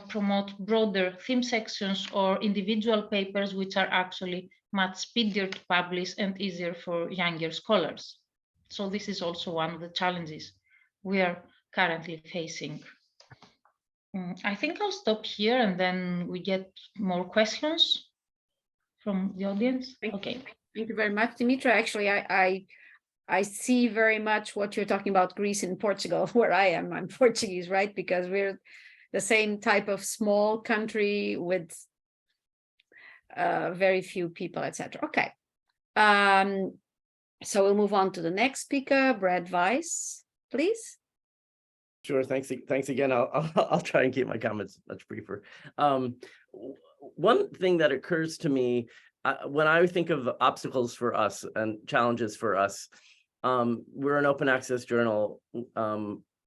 promote broader theme sections or individual papers, which are actually much speedier to publish and easier for younger scholars. So this is also one of the challenges we are currently facing. I think I'll stop here and then we get more questions from the audience. Okay.
Thank you very much, Dimitra. Actually, I see very much what you're talking about, Greece and Portugal, where I am. I'm Portuguese, right? Because we're the same type of small country with very few people, etc. Okay. So we'll move on to the next speaker, Brad Weiss, please.
Sure. Thanks again. I'll try and keep my comments much briefer. One thing that occurs to me when I think of obstacles for us and challenges for us, we're an open access journal.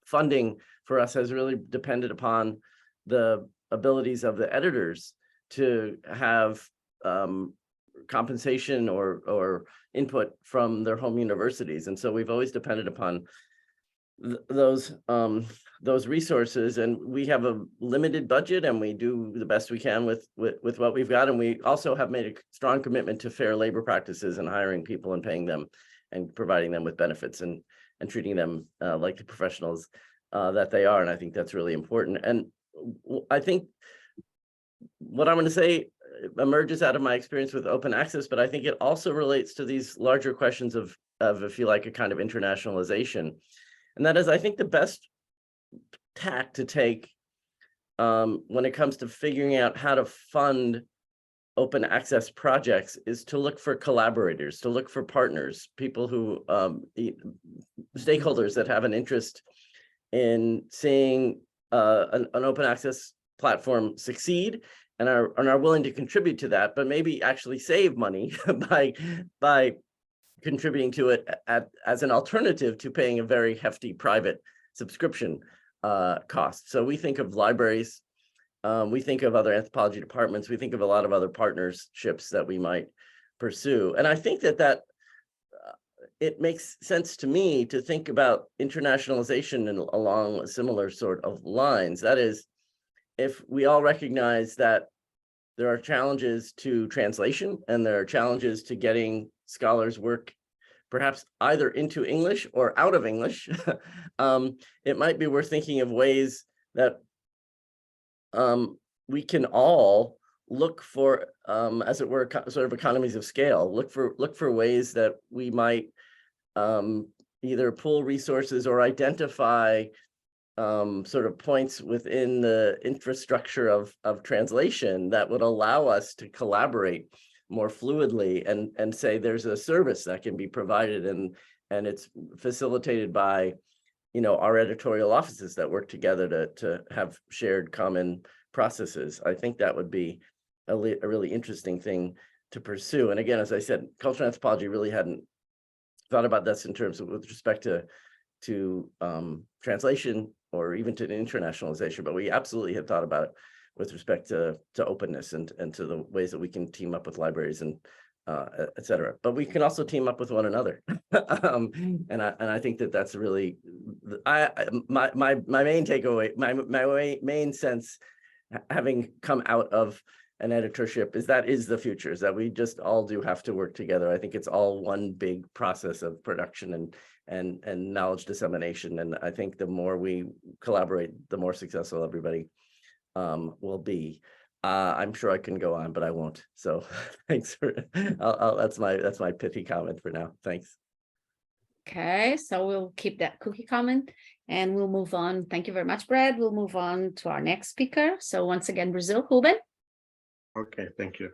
Funding for us has really depended upon the abilities of the editors to have compensation or input from their home universities, and so we've always depended upon those resources, and we have a limited budget and we do the best we can with what we've got, and we also have made a strong commitment to fair labor practices and hiring people and paying them and providing them with benefits and treating them like the professionals that they are, and I think that's really important. And I think what I'm going to say emerges out of my experience with open access, but I think it also relates to these larger questions of if you like, a kind of internationalization. And that is, I think, the best tack to take when it comes to figuring out how to fund open access projects is to look for collaborators, to look for partners, people who, stakeholders that have an interest in seeing an open access platform succeed and are willing to contribute to that, but maybe actually save money by contributing to it as an alternative to paying a very hefty private subscription cost. So we think of libraries, we think of other anthropology departments, we think of a lot of other partnerships that we might pursue. And I think that it makes sense to me to think about internationalization along a similar sort of lines. That is, if we all recognize that there are challenges to translation and there are challenges to getting scholars' work perhaps either into English or out of English, it might be worth thinking of ways that we can all look for, as it were, sort of economies of scale, look for ways that we might either pool resources or identify sort of points within the infrastructure of translation that would allow us to collaborate more fluidly and say there's a service that can be provided and it's facilitated by our editorial offices that work together to have shared common processes. I think that would be a really interesting thing to pursue. And again, as I said, cultural anthropology really hadn't thought about this in terms of with respect to translation or even to internationalization, but we absolutely had thought about it with respect to openness and to the ways that we can team up with libraries and et cetera. But we can also team up with one another. And I think that's really, my main takeaway, my main sense, having come out of an editorship, is that is the future, is that we just all do have to work together. I think it's all one big process of production and knowledge dissemination. And I think the more we collaborate, the more successful everybody will be. I'm sure I can go on, but I won't. So thanks for that's my pithy comment for now. Thanks.
Okay, so we'll keep that cookie comment and we'll move on. Thank you very much, Brad. We'll move on to our next speaker. So once again, Brazil, Ruben.
Okay, thank you.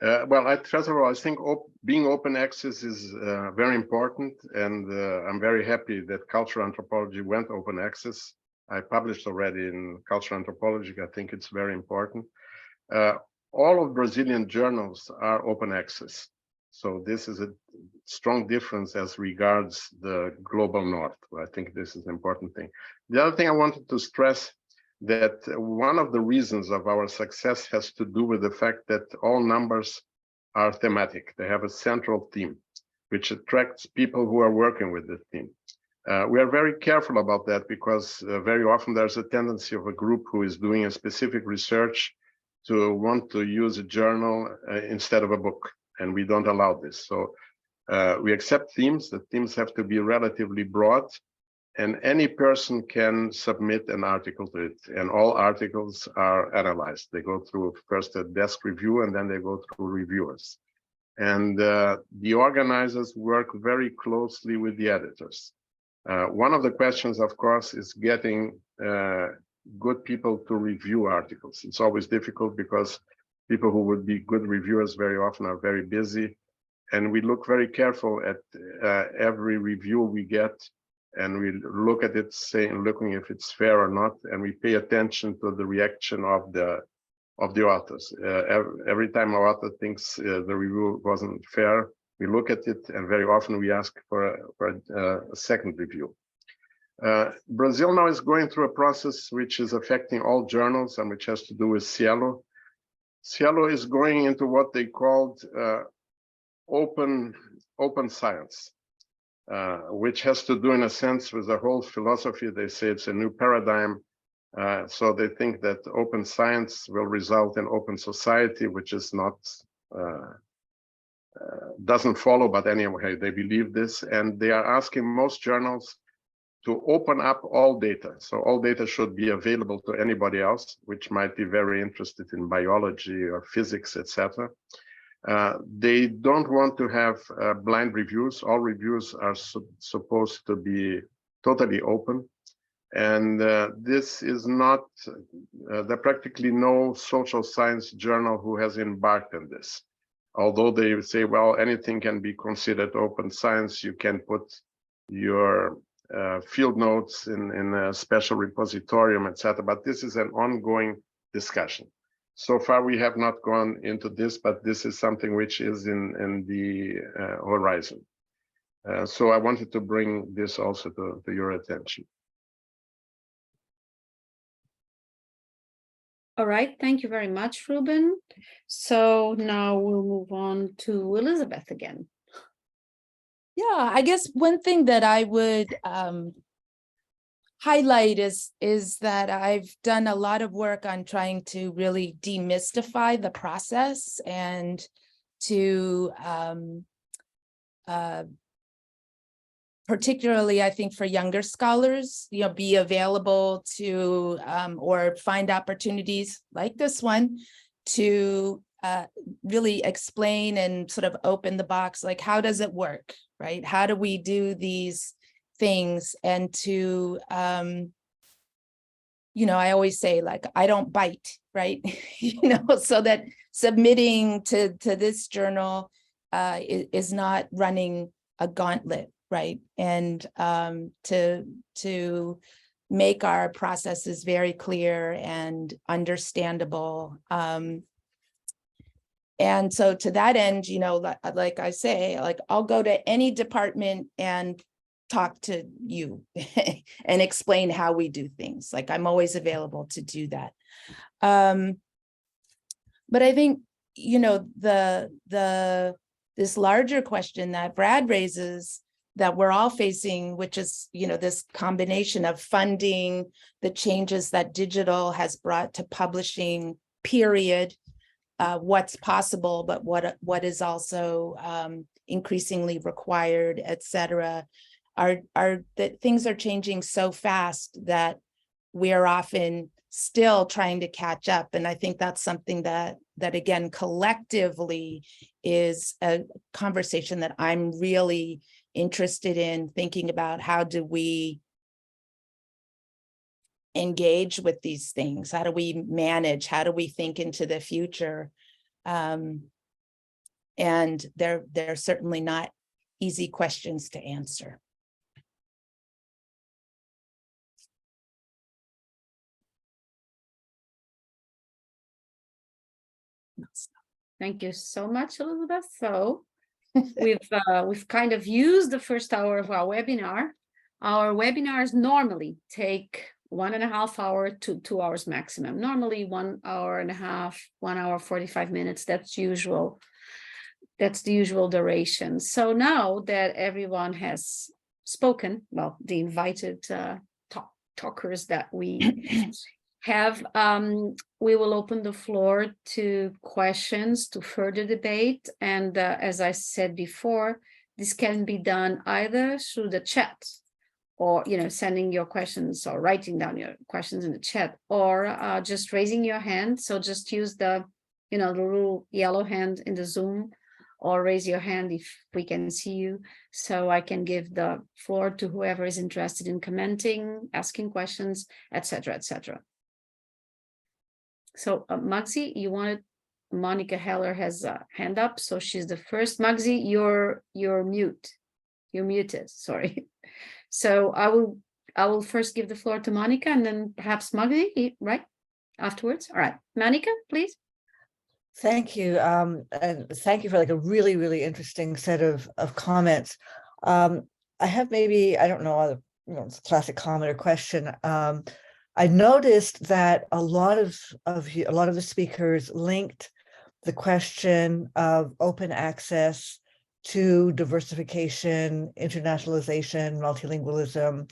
Well, first of all, I think being open access is very important, and I'm very happy that cultural anthropology went open access. I published already in Cultural Anthropology. I think it's very important. All of Brazilian journals are open access. So this is a strong difference as regards the global north. I think this is an important thing. The other thing I wanted to stress that one of the reasons of our success has to do with the fact that all numbers are thematic. They have a central theme, which attracts people who are working with the theme. We are very careful about that because very often there's a tendency of a group who is doing a specific research to want to use a journal instead of a book, and we don't allow this. So we accept themes. The themes have to be relatively broad, and any person can submit an article to it, and all articles are analyzed. They go through first a desk review, and then they go through reviewers. And the organizers work very closely with the editors. One of the questions, of course, is getting good people to review articles. It's always difficult because people who would be good reviewers very often are very busy. And we look very careful at every review we get, and we look at it, looking if it's fair or not, and we pay attention to the reaction of the authors. Every time our author thinks the review wasn't fair, we look at it, and very often we ask for a second review. Brazil now is going through a process which is affecting all journals and which has to do with Cielo. Cielo is going into what they called open science, which has to do in a sense with the whole philosophy. They say it's a new paradigm. So they think that open science will result in open society, which is not, doesn't follow, but anyway, they believe this, and they are asking most journals to open up all data. So all data should be available to anybody else, which might be very interested in biology or physics, etc. They don't want to have blind reviews. All reviews are supposed to be totally open. And this is not, there are practically no social science journal who has embarked on this. Although they say, well, anything can be considered open science, you can put your field notes in a special repositorium, etc. But this is an ongoing discussion. So far, we have not gone into this, but this is something which is in the horizon. So I wanted to bring this also to your attention.
All right, thank you very much, Ruben. So now we'll move on to Elizabeth again.
Yeah, I guess one thing that I would highlight is that I've done a lot of work on trying to really demystify the process and to particularly, I think, for younger scholars, be available to or find opportunities like this one to really explain and sort of open the box, like, how does it work, right? How do we do these things? And to, I always say, like, I don't bite, right? So that submitting to this journal is not running a gauntlet, right? And to make our processes very clear and understandable. And so to that end, like I say, like, I'll go to any department and talk to you and explain how we do things. Like, I'm always available to do that. But I think, this larger question that Brad raises that we're all facing, which is, this combination of funding, the changes that digital has brought to publishing, period, what's possible, but what is also increasingly required, et cetera, are that things are changing so fast that we are often still trying to catch up. And I think that's something that again, collectively is a conversation that I'm really interested in thinking about how do we engage with these things? How do we manage? How do we think into the future? And they're certainly not easy questions to answer.
Thank you so much, Elizabeth. So we've kind of used the first hour of our webinar. Our webinars normally take 1.5 hours to 2 hours maximum. Normally 1 hour and a half, 1 hour 45 minutes. That's usual. That's the usual duration. So now that everyone has spoken, well, the invited talkers that we have, we will open the floor to questions, to further debate. And as I said before, this can be done either through the chat, or sending your questions or writing down your questions in the chat, or just raising your hand. So just use the the little yellow hand in the Zoom, or raise your hand if we can see you, so I can give the floor to whoever is interested in commenting, asking questions, etc., etc. So Maxi, you wanted, Monica Heller has a hand up, so she's the first. Maxi, you're mute. You're muted, sorry. So I will first give the floor to Monica, and then perhaps Maxi, right? Afterwards. All right, Monica, please.
Thank you. And thank you for a really, really interesting set of comments. I have maybe, I don't know, it's a classic comment or question. I noticed that a lot of the speakers linked the question of open access to diversification, internationalization, multilingualism,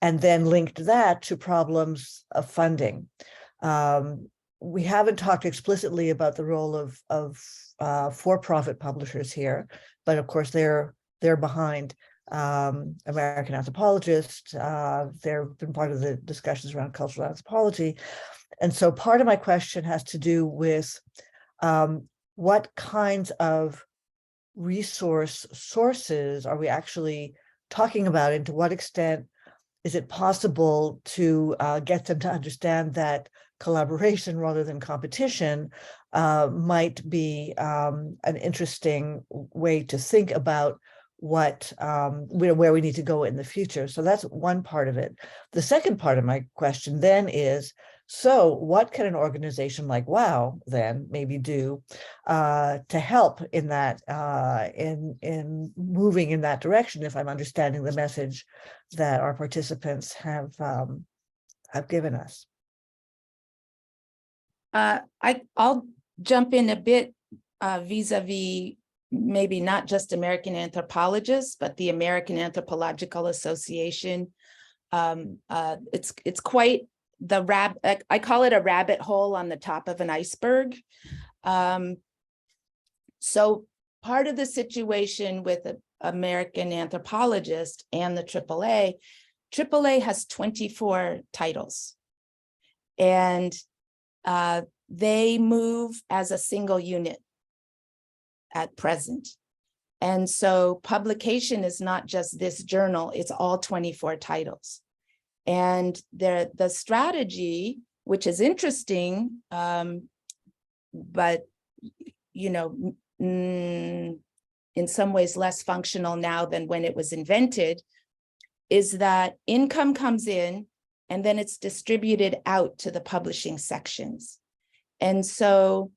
and then linked that to problems of funding. We haven't talked explicitly about the role of for-profit publishers here, but of course they're behind American Anthropologist. They've been part of the discussions around cultural anthropology. And so part of my question has to do with what kinds of resource sources are we actually talking about, and to what extent is it possible to get them to understand that collaboration rather than competition might be an interesting way to think about what where we need to go in the future. So that's one part of it. The second part of my question then is, so what can an organization like WAU then maybe do to help in that in moving in that direction, if I'm understanding the message that our participants have given us?
I'll jump in a bit vis-a-vis maybe not just American Anthropologists, but the American Anthropological Association. It's quite the I call it a rabbit hole on the top of an iceberg. So part of the situation with the American Anthropologist and the AAA has 24 titles, and they move as a single unit at present. And so publication is not just this journal, it's all 24 titles. And the strategy, which is interesting, but in some ways less functional now than when it was invented, is that income comes in and then it's distributed out to the publishing sections. And so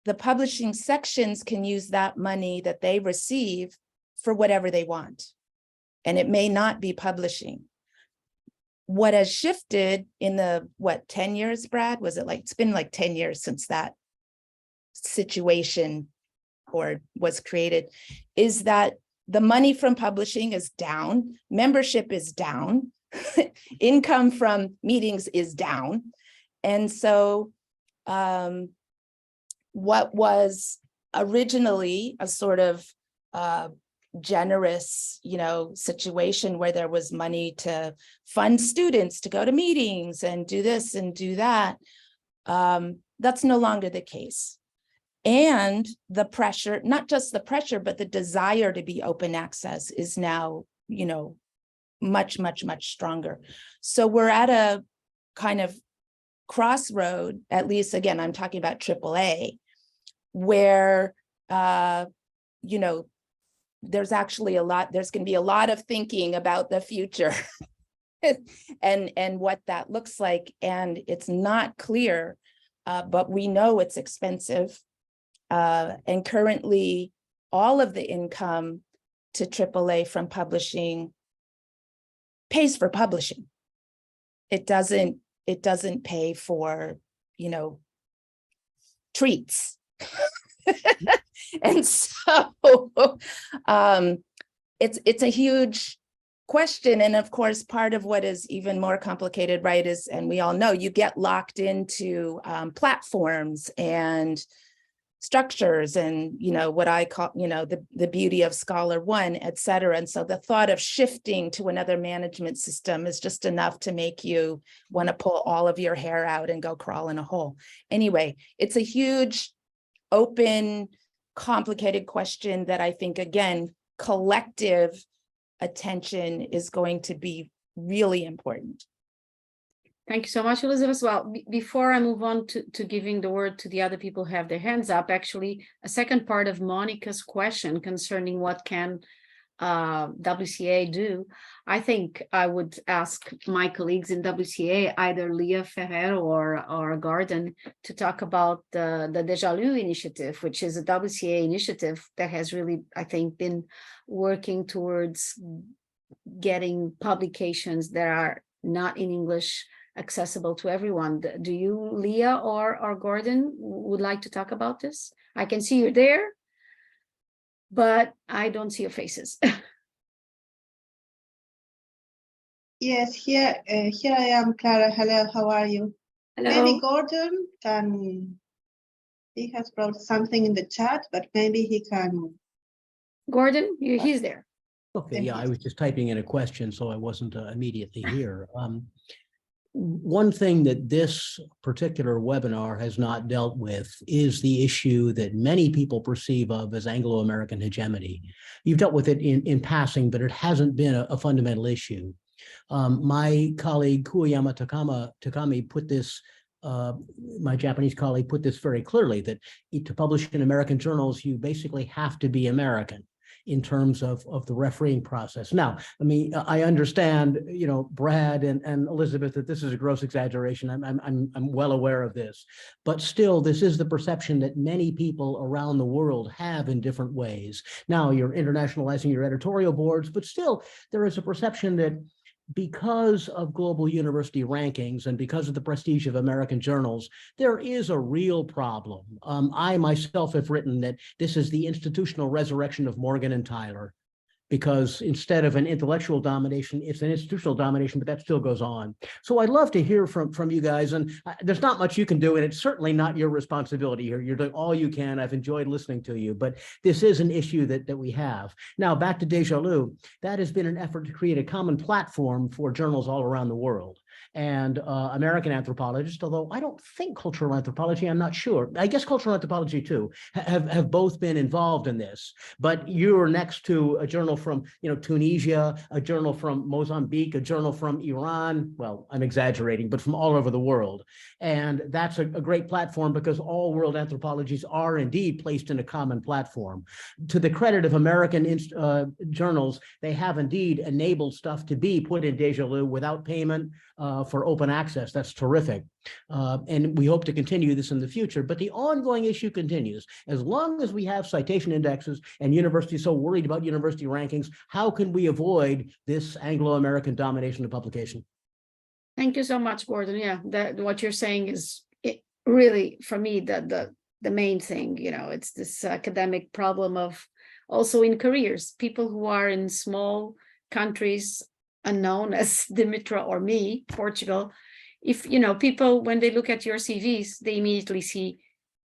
the publishing sections can use that money that they receive for whatever they want. And it may not be publishing. What has shifted in the, 10 years, Brad? It's been like 10 years since that situation was created, is that the money from publishing is down, membership is down, income from meetings is down. And so what was originally a sort of generous, situation where there was money to fund students to go to meetings and do this and do that, that's no longer the case. And the pressure, not just the pressure, but the desire to be open access is now, much, much, much stronger. So we're at a kind of crossroad, at least again, I'm talking about AAA, where, there's actually there's going to be a lot of thinking about the future and what that looks like. And it's not clear, but we know it's expensive. And currently, all of the income to AAA from publishing pays for publishing. It doesn't pay for, treats. And so it's a huge question. And of course, part of what is even more complicated, right, is, and we all know, you get locked into platforms and structures and, what I call, the beauty of Scholar One, et cetera. And so the thought of shifting to another management system is just enough to make you want to pull all of your hair out and go crawl in a hole. Anyway, it's a huge, open, complicated question that I think, again, collective attention is going to be really important.
Thank you so much, Elizabeth. Well, before I move on to giving the word to the other people who have their hands up, actually, a second part of Monica's question concerning what can WCAA do, I think I would ask my colleagues in WCAA, either Leah Ferrer or Gordon, to talk about the Déjà Lu initiative, which is a WCAA initiative that has really, I think, been working towards getting publications that are not in English accessible to everyone. Do you, Leah or Gordon, would like to talk about this? I can see you're there, but I don't see your faces.
Yes, here I am, Clara. Hello, how are you?
Hello.
Maybe Gordon he has brought something in the chat, but maybe he can.
Gordon, he's there.
Okay, yeah, I was just typing in a question, so I wasn't immediately here. One thing that this particular webinar has not dealt with is the issue that many people perceive of as Anglo-American hegemony. You've dealt with it in passing, but it hasn't been a fundamental issue. My colleague Kuyama Takami put this, my Japanese colleague put this very clearly, that to publish in American journals, you basically have to be American in terms of the refereeing process. Now, I mean, I understand, Brad and Elizabeth, that this is a gross exaggeration. I'm well aware of this, but still, this is the perception that many people around the world have in different ways. Now, you're internationalizing your editorial boards, but still, there is a perception that because of global university rankings and because of the prestige of American journals, there is a real problem. I myself have written that this is the institutional resurrection of Morgan and Tyler, because instead of an intellectual domination, it's an institutional domination, but that still goes on. So I'd love to hear from you guys, and there's not much you can do, and it's certainly not your responsibility here. You're doing all you can. I've enjoyed listening to you, but this is an issue that we have. Now, back to Déjà Lu, that has been an effort to create a common platform for journals all around the world. And American anthropologists, although I don't think cultural anthropology, I'm not sure. I guess cultural anthropology too, have both been involved in this. But you're next to a journal from Tunisia, a journal from Mozambique, a journal from Iran. Well, I'm exaggerating, but from all over the world. And that's a great platform because all world anthropologies are indeed placed in a common platform. To the credit of American journals, they have indeed enabled stuff to be put in Déjà Lu without payment, for open access. That's terrific. And we hope to continue this in the future, but the ongoing issue continues. As long as we have citation indexes and universities so worried about university rankings, how can we avoid this Anglo-American domination of publication?
Thank you so much, Gordon. Yeah, what you're saying is really, for me, the main thing. It's this academic problem of also in careers, people who are in small countries unknown as Dimitra or me, Portugal. If people, when they look at your CVs, they immediately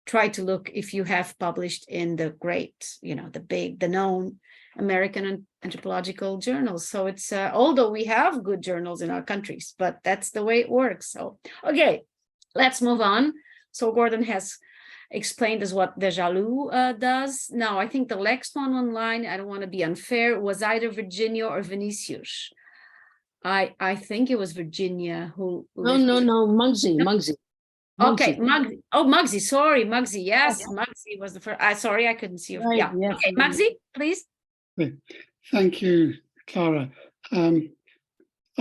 try to look if you have published in the great, the known American anthropological journals. So it's although we have good journals in our countries, but that's the way it works. So okay, let's move on. So Gordon has explained as what Deja Lu does. Now, I think the next one online, I don't want to be unfair, was either Virginia or Vinicius. I think it was Virginia who.
No, Muggsy, Muggsy.
Okay, Muggsy. Oh, Muggsy. Sorry, Muggsy. Yes, Muggsy was the first. Sorry, I couldn't see you.
Right,
Yeah.
yes,
Okay, Muggsy, please.
Thank you, Clara. I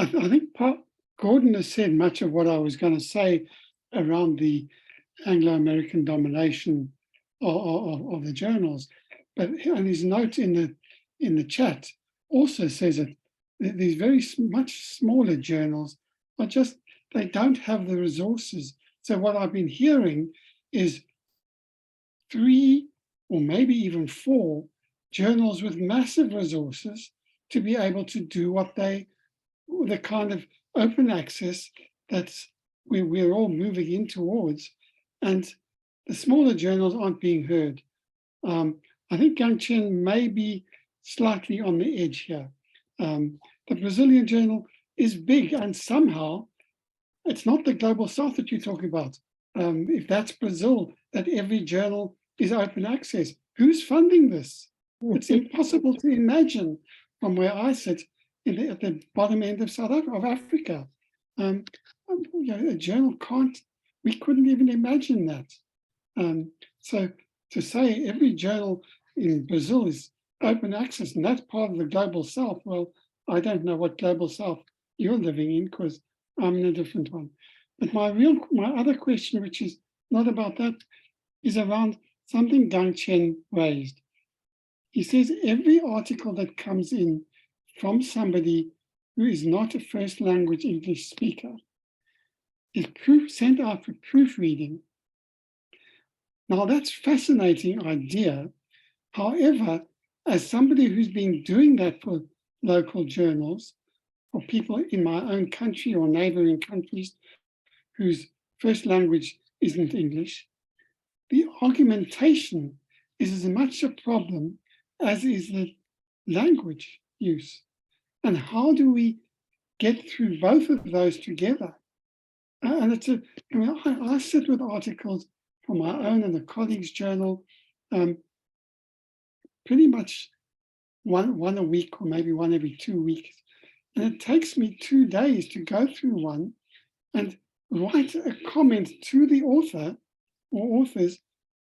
think Gordon has said much of what I was going to say around the Anglo-American domination of the journals, but and his note in the chat also says that these very much smaller journals are just, they don't have the resources. So what I've been hearing is 3 or maybe even 4 journals with massive resources to be able to do what the kind of open access that's we're all moving in towards, and the smaller journals aren't being heard. I think Chen may be slightly on the edge here. The Brazilian journal is big, and somehow it's not the global south that you're talking about. If that's Brazil, that every journal is open access, who's funding this? It's impossible to imagine from where I sit at the bottom end of Africa. A journal we couldn't even imagine that. So to say every journal in Brazil is open access and that's part of the global south, well, I don't know what global south you're living in because I'm in a different one. But my other question, which is not about that, is around something Chen raised. He says every article that comes in from somebody who is not a first language English speaker is sent out for proofreading. Now that's a fascinating idea. However, as somebody who's been doing that for local journals, for people in my own country or neighboring countries whose first language isn't English, the argumentation is as much a problem as is the language use. And how do we get through both of those together? And I sit with articles from my own and a colleague's journal, pretty much one a week or maybe one every 2 weeks. And it takes me 2 days to go through one and write a comment to the author or authors,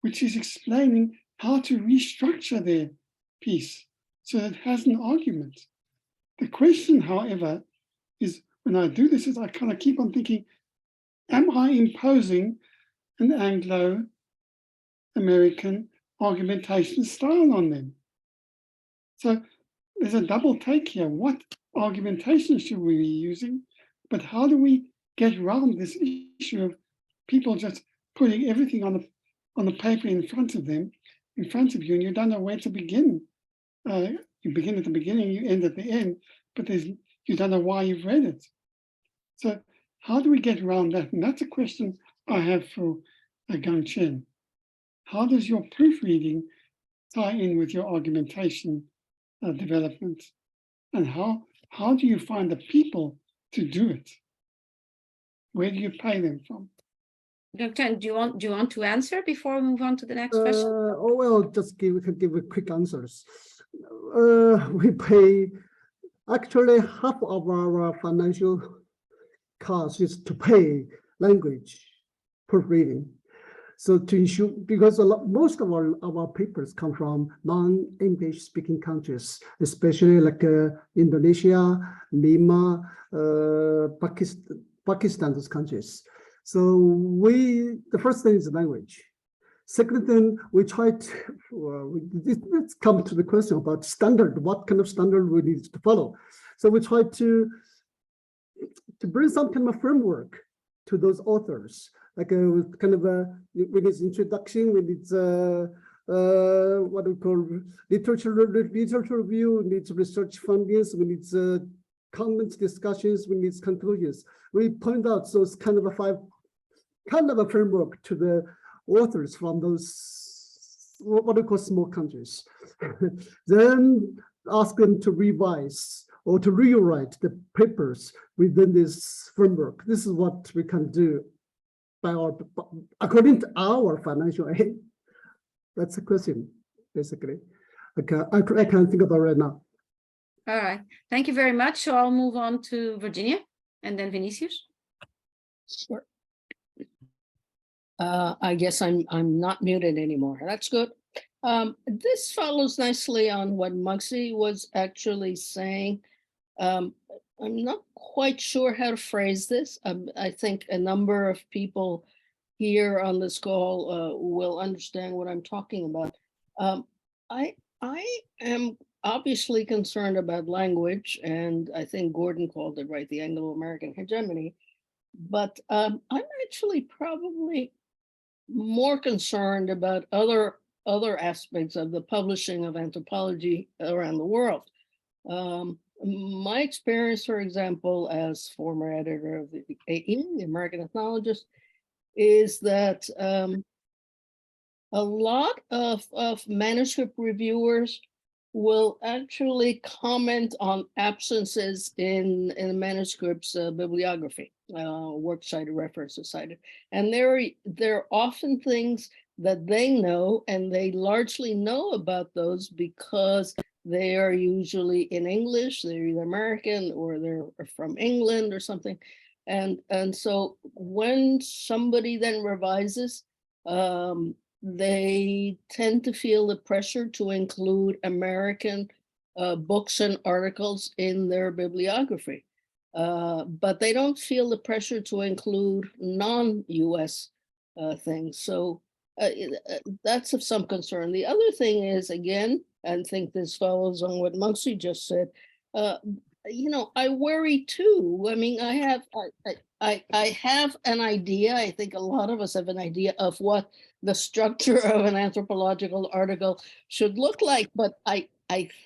which is explaining how to restructure their piece so that it has an argument. The question, however, is when I do this, is I kind of keep on thinking, am I imposing an Anglo-American argumentation style on them? So there's a double take here. What argumentation should we be using? But how do we get around this issue of people just putting everything on the paper in front of them, in front of you, and you don't know where to begin? You begin at the beginning, you end at the end, but you don't know why you've read it. So how do we get around that? And that's a question I have for Chen. How does your proofreading tie in with your argumentation development? And how do you find the people to do it? Where do you pay them from?
Chen, do you want to answer before we move on to the next question?
Well, just give a quick answers. We pay actually half of our financial cost is to pay language proofreading. So to ensure, because most of our papers come from non-English speaking countries, especially like Indonesia, Myanmar, Pakistan, those countries. So the first thing is language. Second thing, we try to, let's come to the question about standard, what kind of standard we need to follow. So we try to bring some kind of framework to those authors, like with kind of with its introduction, with its what we call literature review, with its research findings, with its comments, discussions, with its conclusions. We point out those kind of a framework to the authors from those what we call small countries. Then ask them to revise or to rewrite the papers within this framework. This is what we can do. according to our financial aid? That's the question, basically. I can't think about right now.
All right, thank you very much. So I'll move on to Virginia and then Vinicius.
Sure. I guess I'm not muted anymore. That's good. This follows nicely on what Muggsy was actually saying. I'm not quite sure how to phrase this. I think a number of people here on this call will understand what I'm talking about. I am obviously concerned about language, and I think Gordon called it right, the Anglo-American hegemony. But I'm actually probably more concerned about other aspects of the publishing of anthropology around the world. My experience, for example, as former editor of the AE, the American Ethnologist, is that a lot of manuscript reviewers will actually comment on absences in manuscripts bibliography, works cited, references cited. And they're often things that they know, and they largely know about those because they are usually in English, they're either American or they're from England or something. And so when somebody then revises, they tend to feel the pressure to include American books and articles in their bibliography. But they don't feel the pressure to include non-US things. So that's of some concern. The other thing is, again, and I think this follows on what Muggsy just said, you know, I worry too. I mean, I have an idea, I think a lot of us have an idea of what the structure of an anthropological article should look like, but I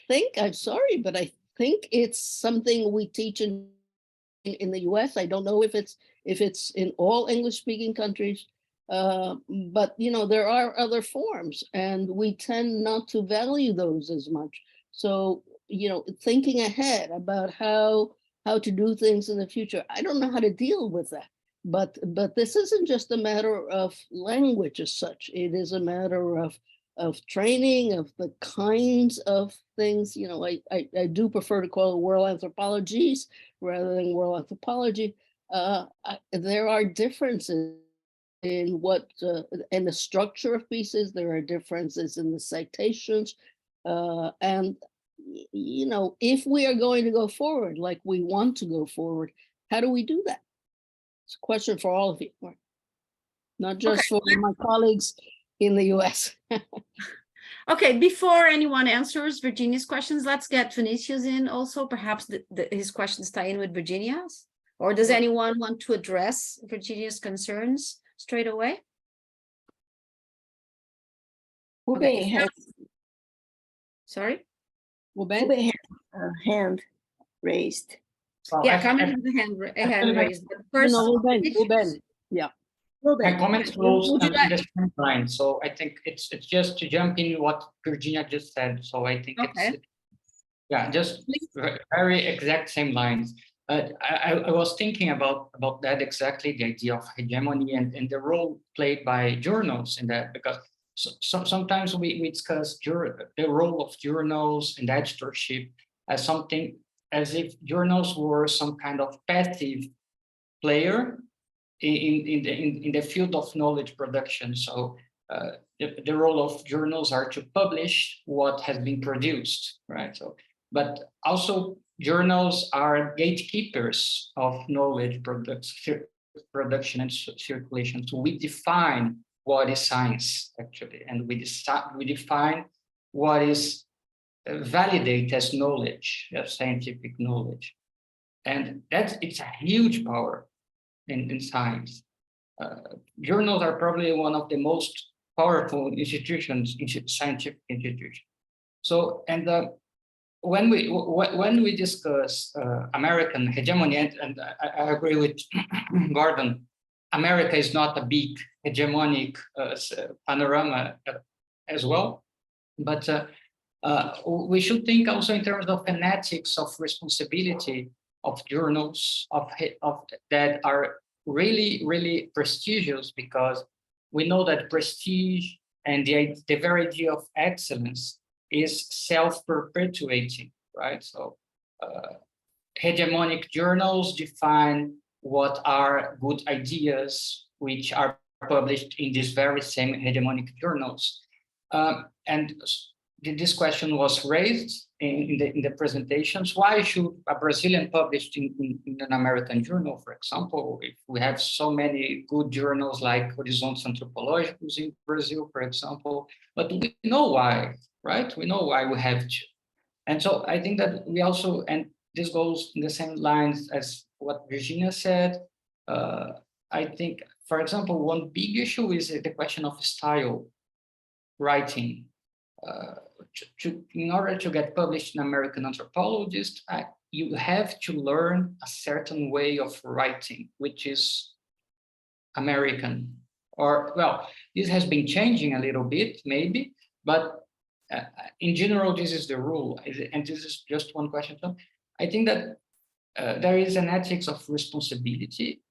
think, I'm sorry, but I think it's something we teach in the US. I don't know if it's in all English-speaking countries, but you know, there are other forms and we tend not to value those as much. So, you know, thinking ahead about how to do things in the future, I don't know how to deal with that. But this isn't just a matter of language as such. It is a matter of training, of the kinds of things. You know, I do prefer to call it world anthropologies rather than world anthropology. There are differences in what in the structure of pieces. There are differences in the citations, and you know, if we are going to go forward like we want to go forward, how do we do that? It's a question for all of you, not just for my colleagues in the US.
Okay, before anyone answers Virginia's questions, let's get Vinicius in also. Perhaps his questions tie in with Virginia's. Or does anyone want to address Virginia's concerns straight away?
Ruben has,
Sorry?
Ruben has a hand raised.
So
Yeah, Carmen has a hand raised. But first,
Ruben, yeah.
my comment goes
Would you
in the same line. So I think it's just to jump in what Virginia just said. So I think it's, yeah, just very exact same lines. I was thinking about that exactly, the idea of hegemony and the role played by journals in that, because sometimes we discuss the role of journals and editorship as something, as if journals were some kind of passive player in the field of knowledge production. So the role of journals are to publish what has been produced, right? So, but also journals are gatekeepers of knowledge production and circulation. So we define what is science actually, and we define what is validated as knowledge, as scientific knowledge, and it's a huge power in science. Journals are probably one of the most powerful institutions, scientific institutions. So, and when we discuss American hegemony, and I agree with Gordon, America is not a big hegemonic panorama as well, but we should think also in terms of an ethics of responsibility of journals that are really, really prestigious, because we know that prestige and the very idea of excellence is self-perpetuating, right? So hegemonic journals define what are good ideas, which are published in these very same hegemonic journals. And this question was raised in the presentations. Why should a Brazilian publish in an American journal, for example, if we have so many good journals like Horizonte Antropológicos in Brazil, for example? But we know why, right? We know why we have to. And so I think that we also, and this goes in the same lines as what Virginia said, I think, for example, one big issue is the question of style writing. In order to get published in American Anthropologist, you have to learn a certain way of writing, which is American. Or, well, this has been changing a little bit, maybe, but in general, this is the rule. And this is just one question. I think that there is an ethics of responsibility.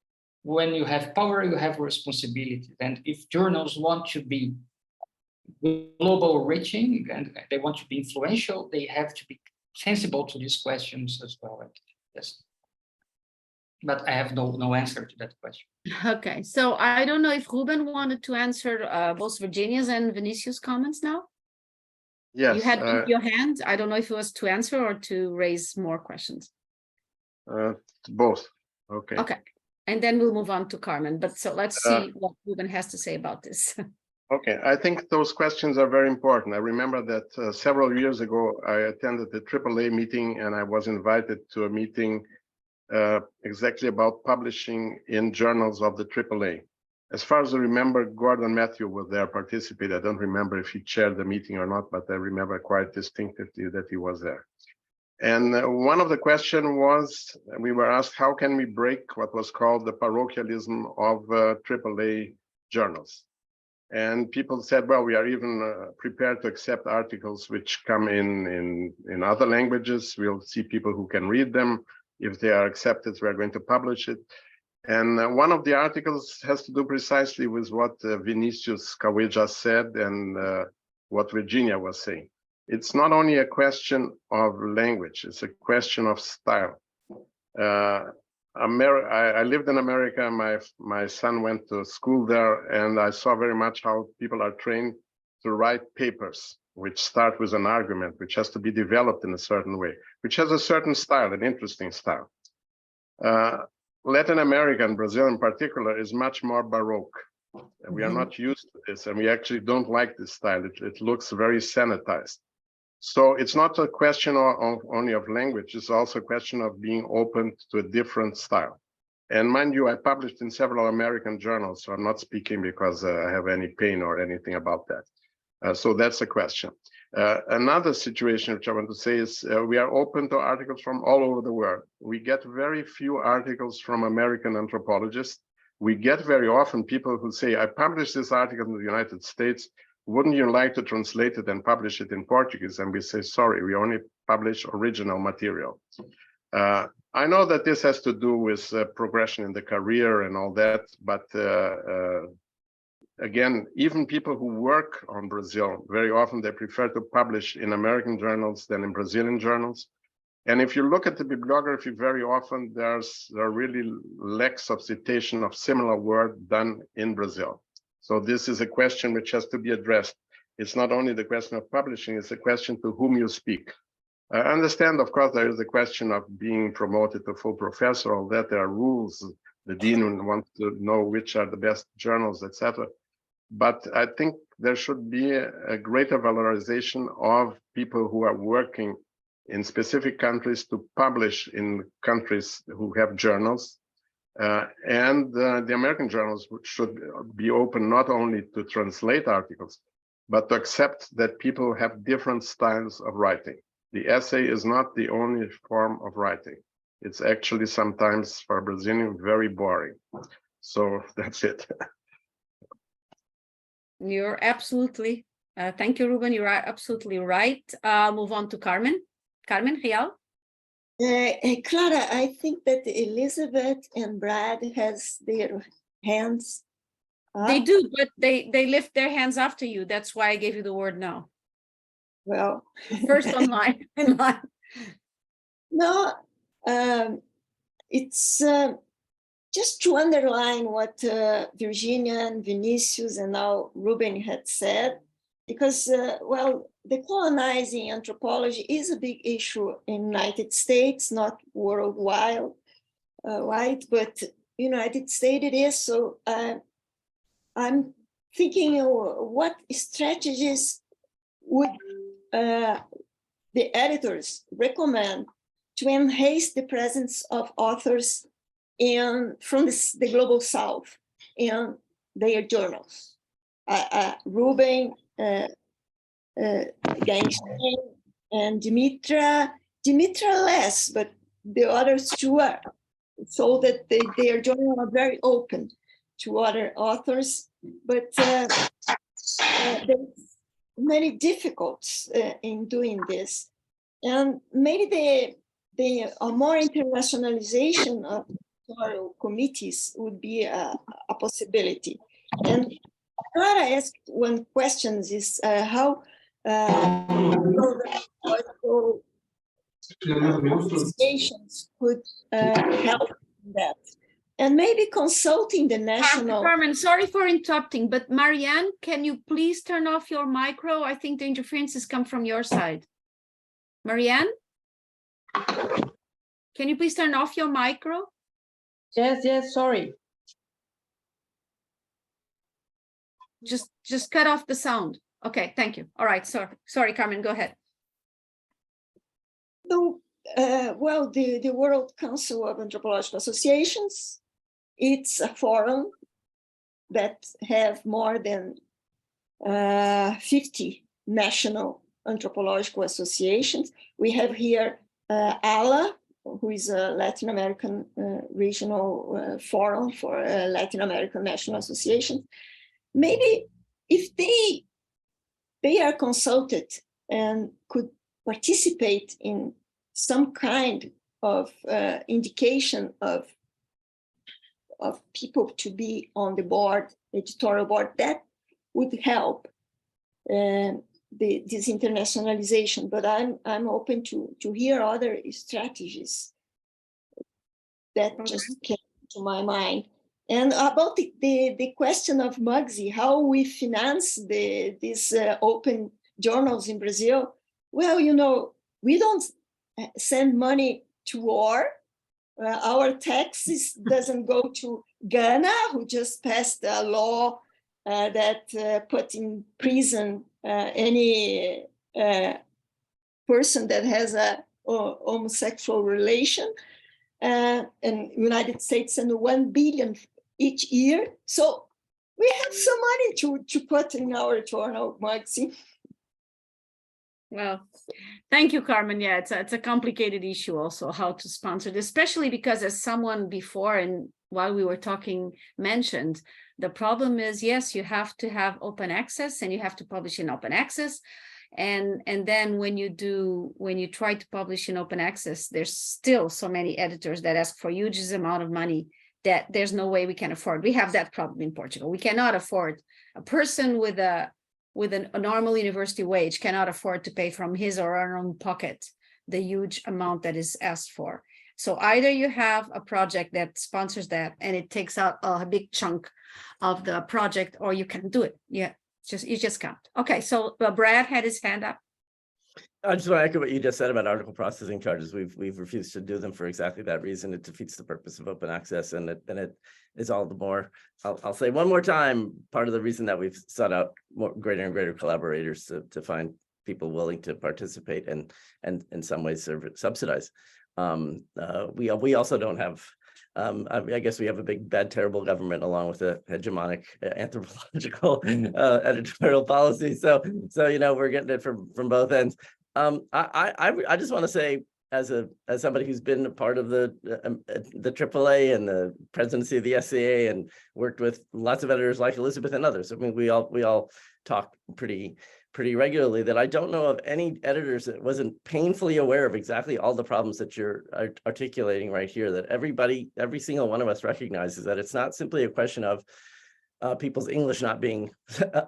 When you have power, you have responsibility. And if journals want to be global reaching and they want to be influential, they have to be sensible to these questions as well. Yes. But I have no answer to that question.
Okay, so I don't know if Ruben wanted to answer both Virginia's and Vinicius' comments now.
Yes.
You had your hand. I don't know if it was to answer or to raise more questions.
Both. Okay.
Okay, and then we'll move on to Carmen. But so let's see what Ruben has to say about this.
Okay, I think those questions are very important. I remember that several years ago, I attended the AAA meeting and I was invited to a meeting exactly about publishing in journals of the AAA. As far as I remember, Gordon Matthew was there, participated. I don't remember if he chaired the meeting or not, but I remember quite distinctively that he was there. And one of the questions was, we were asked, how can we break what was called the parochialism of AAA journals? And people said, well, we are even prepared to accept articles which come in other languages. We'll see people who can read them. If they are accepted, we're going to publish it. And one of the articles has to do precisely with what Vinicius just said and what Virginia was saying. It's not only a question of language, it's a question of style. I lived in America. My son went to school there, and I saw very much how people are trained to write papers, which start with an argument, which has to be developed in a certain way, which has a certain style, an interesting style. Latin America and Brazil in particular is much more Baroque. We are not used to this, and we actually don't like this style. It looks very sanitized. So it's not a question only of language, it's also a question of being open to a different style. And mind you, I published in several American journals, so I'm not speaking because I have any pain or anything about that. So that's a question. Another situation which I want to say is we are open to articles from all over the world. We get very few articles from American anthropologists. We get very often people who say, I published this article in the United States. Wouldn't you like to translate it and publish it in Portuguese? And we say, sorry, we only publish original material. I know that this has to do with progression in the career and all that, but again, even people who work on Brazil, very often they prefer to publish in American journals than in Brazilian journals. And if you look at the bibliography, very often there are really lacks of citation of similar work done in Brazil. So this is a question which has to be addressed. It's not only the question of publishing, it's a question to whom you speak. I understand, of course, there is the question of being promoted to full professor, all that. There are rules. The dean wants to know which are the best journals, etc. But I think there should be a greater valorization of people who are working in specific countries to publish in countries who have journals. And the American journals should be open not only to translate articles, but to accept that people have different styles of writing. The essay is not the only form of writing. It's actually sometimes for Brazilian very boring. So that's it.
You're absolutely, thank you, Ruben. You're absolutely right. I'll move on to Carmen. Carmen Real.
Clara, I think that Elizabeth and Brad has their hands up.
They do, but they lift their hands after you. That's why I gave you the word now.
Well,
First online. In line.
no, it's just to underline what Virginia and Vinicius and now Ruben had said, because, well, decolonizing anthropology is a big issue in the United States, not worldwide, but United States it is. So I'm thinking, what strategies would the editors recommend to enhance the presence of authors from the Global South in their journals? Ruben, Chen, and Dimitra less, but the others too are, so that their journals are very open to other authors, but there's many difficulties in doing this, and maybe the more internationalization of editorial committees would be a possibility. And Clara asked one question: is how associations could help in that. And maybe consulting the national.
Carmen, sorry for interrupting, but Marianne, can you please turn off your micro? I think the interferences come from your side. Marianne? Can you please turn off your micro?
Yes, sorry.
Just cut off the sound. Okay, thank you. All right, sorry, Carmen, go ahead.
So, well, the World Council of Anthropological Associations, it's a forum that have more than 50 national anthropological associations. We have here ALA, who is a Latin American regional forum for Latin American national associations. Maybe if they are consulted and could participate in some kind of indication of people to be on the board, editorial board, that would help this internationalization. But I'm open to hear other strategies that just came to my mind. And about the question of Muggsy, how we finance these open journals in Brazil. Well, we don't send money to war. Our taxes doesn't go to Ghana, who just passed a law that put in prison any person that has a homosexual relation. And United States send 1 billion each year. So we have some money to put in our journal, Maxi.
Well, thank you, Carmen. Yeah, it's a complicated issue also, how to sponsor this, especially because as someone before and while we were talking mentioned, the problem is, yes, you have to have open access and you have to publish in open access. And then when you try to publish in open access, there's still so many editors that ask for huge amount of money that there's no way we can afford. We have that problem in Portugal. We cannot afford a person with a normal university wage cannot afford to pay from his or her own pocket the huge amount that is asked for. So either you have a project that sponsors that and it takes out a big chunk of the project, or you can do it. Yeah, you just can't. Okay, so Brad had his hand up.
I just want to echo what you just said about article processing charges. We've refused to do them for exactly that reason. It defeats the purpose of open access, and it is all the more. I'll say one more time. Part of the reason that we've sought out greater and greater collaborators to find people willing to participate and in some ways subsidize. We also don't have. I guess we have a big, bad, terrible government along with a hegemonic anthropological editorial policy. So we're getting it from both ends. I just want to say, as somebody who's been a part of the AAA and the presidency of the SCA and worked with lots of editors like Elizabeth and others. I mean, we all talk pretty pretty regularly that I don't know of any editors that wasn't painfully aware of exactly all the problems that you're articulating right here, that every single one of us recognizes that it's not simply a question of people's English not being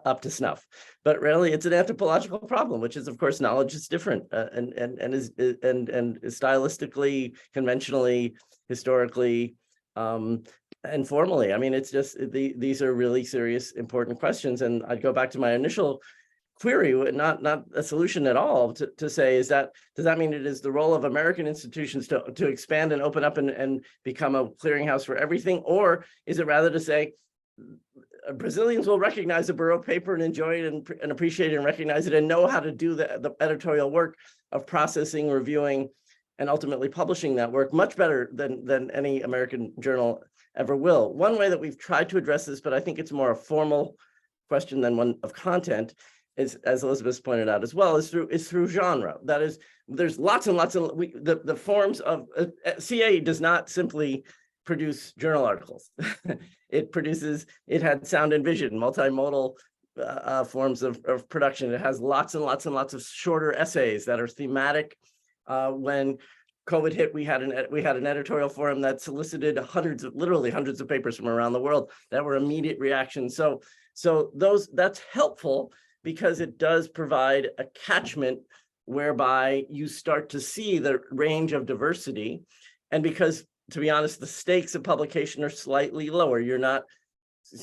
up to snuff, but really it's an anthropological problem, which is, of course, knowledge is different and is stylistically, conventionally, historically, and formally. I mean, it's just these are really serious, important questions. And I'd go back to my initial query, not a solution at all, to say, does that mean it is the role of American institutions to expand and open up and become a clearinghouse for everything? Or is it rather to say, Brazilians will recognize a Baroque paper and enjoy it and appreciate it and recognize it and know how to do the editorial work of processing, reviewing, and ultimately publishing that work much better than any American journal ever will. One way that we've tried to address this, but I think it's more a formal question than one of content, is, as Elizabeth pointed out as well, is through genre. That is, there's lots and lots of the forms of CA does not simply produce journal articles. It had sound and vision, multimodal forms of production. It has lots and lots and lots of shorter essays that are thematic. When COVID hit, we had an editorial forum that solicited literally hundreds of papers from around the world that were immediate reactions. So that's helpful because it does provide a catchment whereby you start to see the range of diversity, and because, to be honest, the stakes of publication are slightly lower. You're not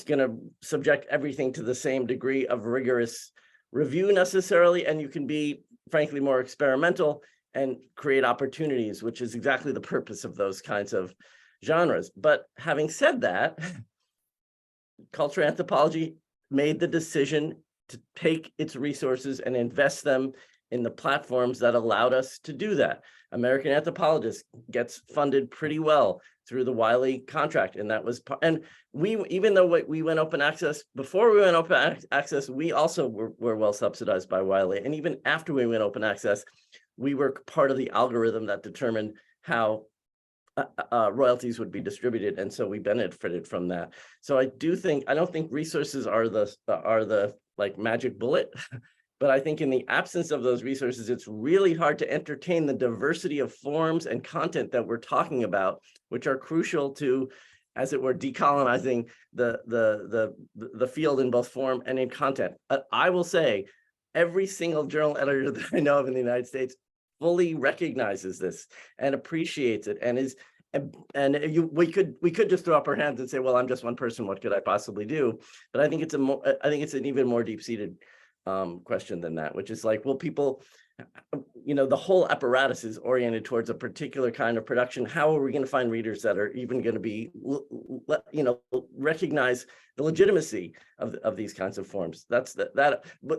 going to subject everything to the same degree of rigorous review necessarily, and you can be, frankly, more experimental and create opportunities, which is exactly the purpose of those kinds of genres. But having said that, cultural anthropology made the decision to take its resources and invest them in the platforms that allowed us to do that. American Anthropologist gets funded pretty well through the Wiley contract, and that was, and we, even though we went open access, before we went open access, we also were well subsidized by Wiley, and even after we went open access, we were part of the algorithm that determined how royalties would be distributed, and so we benefited from that. So I don't think resources are the like magic bullet. But I think in the absence of those resources, it's really hard to entertain the diversity of forms and content that we're talking about, which are crucial to, as it were, decolonizing the field in both form and in content. I will say, every single journal editor that I know of in the United States fully recognizes this and appreciates it, and we could just throw up our hands and say, well, I'm just one person, what could I possibly do? But I think it's an even more deep-seated question than that, which is like, well, people, the whole apparatus is oriented towards a particular kind of production. How are we going to find readers that are even going to be, recognize the legitimacy of these kinds of forms? But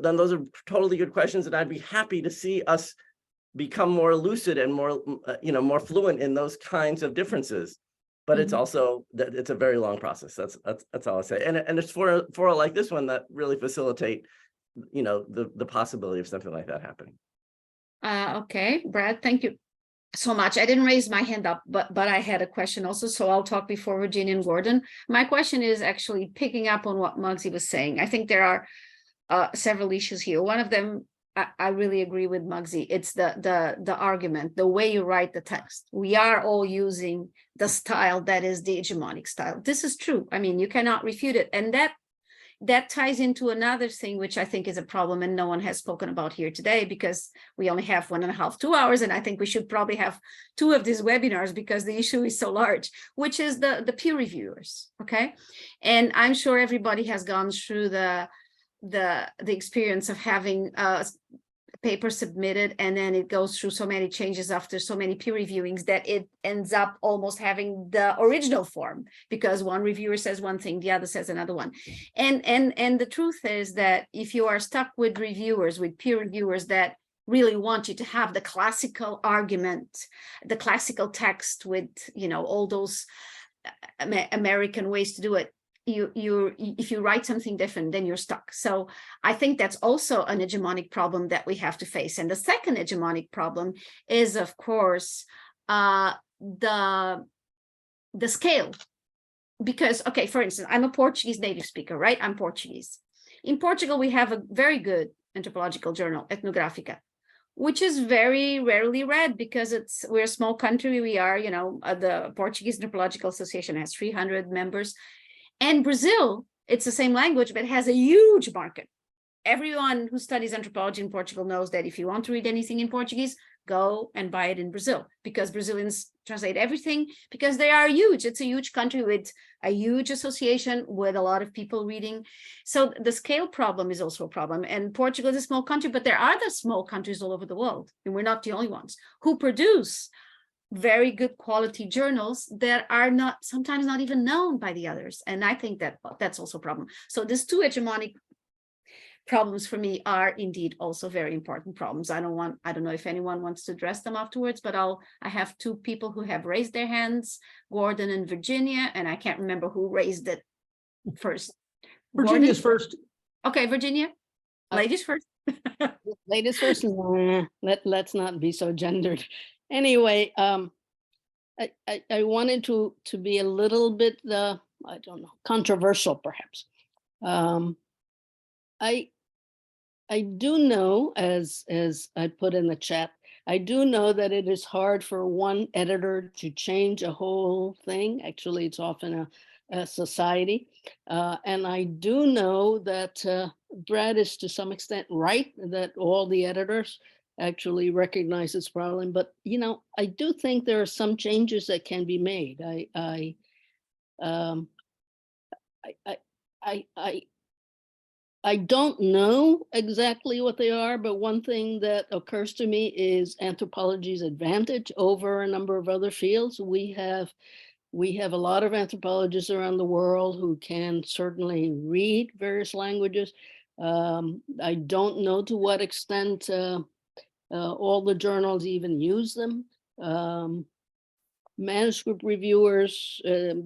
then those are totally good questions, and I'd be happy to see us become more lucid and more, more fluent in those kinds of differences. But it's also that it's a very long process. That's all I say. And it's for like this one that really facilitate the possibility of something like that happening.
Okay, Brad, thank you so much. I didn't raise my hand up, but I had a question also, so I'll talk before Virginia and Gordon. My question is actually picking up on what Muggsy was saying. I think there are several issues here. One of them, I really agree with Muggsy. It's the argument, the way you write the text. We are all using the style that is the hegemonic style. This is true. I mean, you cannot refute it. And that ties into another thing, which I think is a problem and no one has spoken about here today, because we only have 1.5, 2 hours. And I think we should probably have 2 of these webinars because the issue is so large, which is the peer reviewers, okay? And I'm sure everybody has gone through the experience of having a paper submitted, and then it goes through so many changes after so many peer reviewings that it ends up almost having the original form, because one reviewer says one thing, the other says another one. And the truth is that if you are stuck with peer reviewers that really want you to have the classical argument, the classical text with all those American ways to do it, if you write something different, then you're stuck. So I think that's also an hegemonic problem that we have to face. And the second hegemonic problem is, of course, the scale. Because, okay, for instance, I'm a Portuguese native speaker, right? I'm Portuguese. In Portugal, we have a very good anthropological journal, Ethnographica, which is very rarely read because we're a small country. We are, the Portuguese Anthropological Association has 300 members. And Brazil, it's the same language, but has a huge market. Everyone who studies anthropology in Portugal knows that if you want to read anything in Portuguese, go and buy it in Brazil, because Brazilians translate everything, because they are huge. It's a huge country with a huge association with a lot of people reading. So the scale problem is also a problem. And Portugal is a small country, but there are other small countries all over the world, and we're not the only ones, who produce very good quality journals that are sometimes not even known by the others. And I think that that's also a problem. So these two hegemonic problems for me are indeed also very important problems. I don't know if anyone wants to address them afterwards, but I have two people who have raised their hands, Gordon and Virginia, and I can't remember who raised it first.
Virginia's first.
Okay, Virginia, ladies first.
Ladies first. Let's not be so gendered. Anyway, I wanted to be a little bit, I don't know, controversial perhaps. I do know, as I put in the chat, I do know that it is hard for one editor to change a whole thing. Actually, it's often a society. And I do know that Brad is to some extent right, that all the editors actually recognize this problem. But, I do think there are some changes that can be made. I don't know exactly what they are, but one thing that occurs to me is anthropology's advantage over a number of other fields. We have a lot of anthropologists around the world who can certainly read various languages. I don't know to what extent all the journals even use them. Manuscript reviewers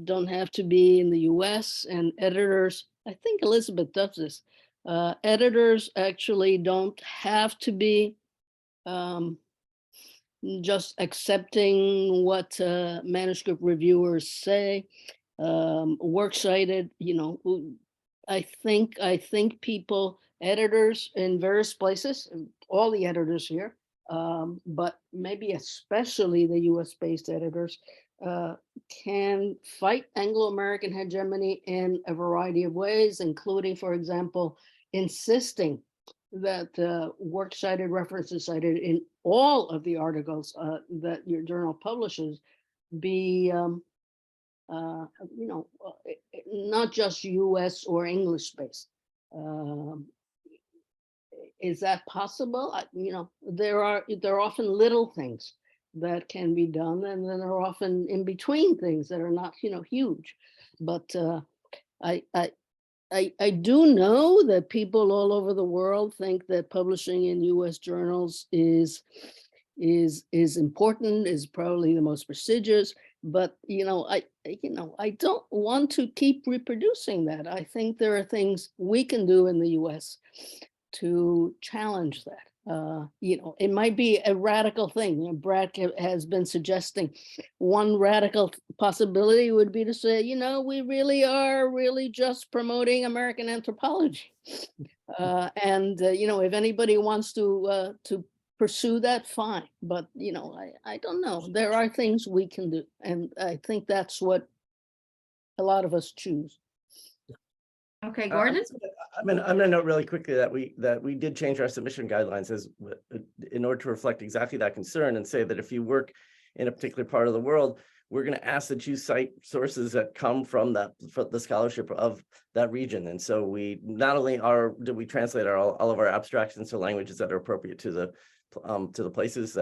don't have to be in the US, and editors, I think Elizabeth does this. Editors actually don't have to be just accepting what manuscript reviewers say. Works cited, I think people, editors in various places, all the editors here, but maybe especially the US-based editors, can fight Anglo-American hegemony in a variety of ways, including, for example, insisting that works cited, references cited in all of the articles that your journal publishes be, not just US or English-based. Is that possible? There are often little things that can be done, and then there are often in between things that are not, huge. But I do know that people all over the world think that publishing in US journals is important, is probably the most prestigious. But I don't want to keep reproducing that. I think there are things we can do in the US to challenge that. It might be a radical thing. Brad has been suggesting one radical possibility would be to say, we really are just promoting American anthropology. If anybody wants to pursue that, fine. But, I don't know. There are things we can do. And I think that's what a lot of us choose.
Okay, Gordon?
I'm gonna note really quickly that we did change our submission guidelines in order to reflect exactly that concern, and say that if you work in a particular part of the world, we're going to ask that you cite sources that come from the scholarship of that region. And so we not only do we translate all of our abstracts into languages that are appropriate to the places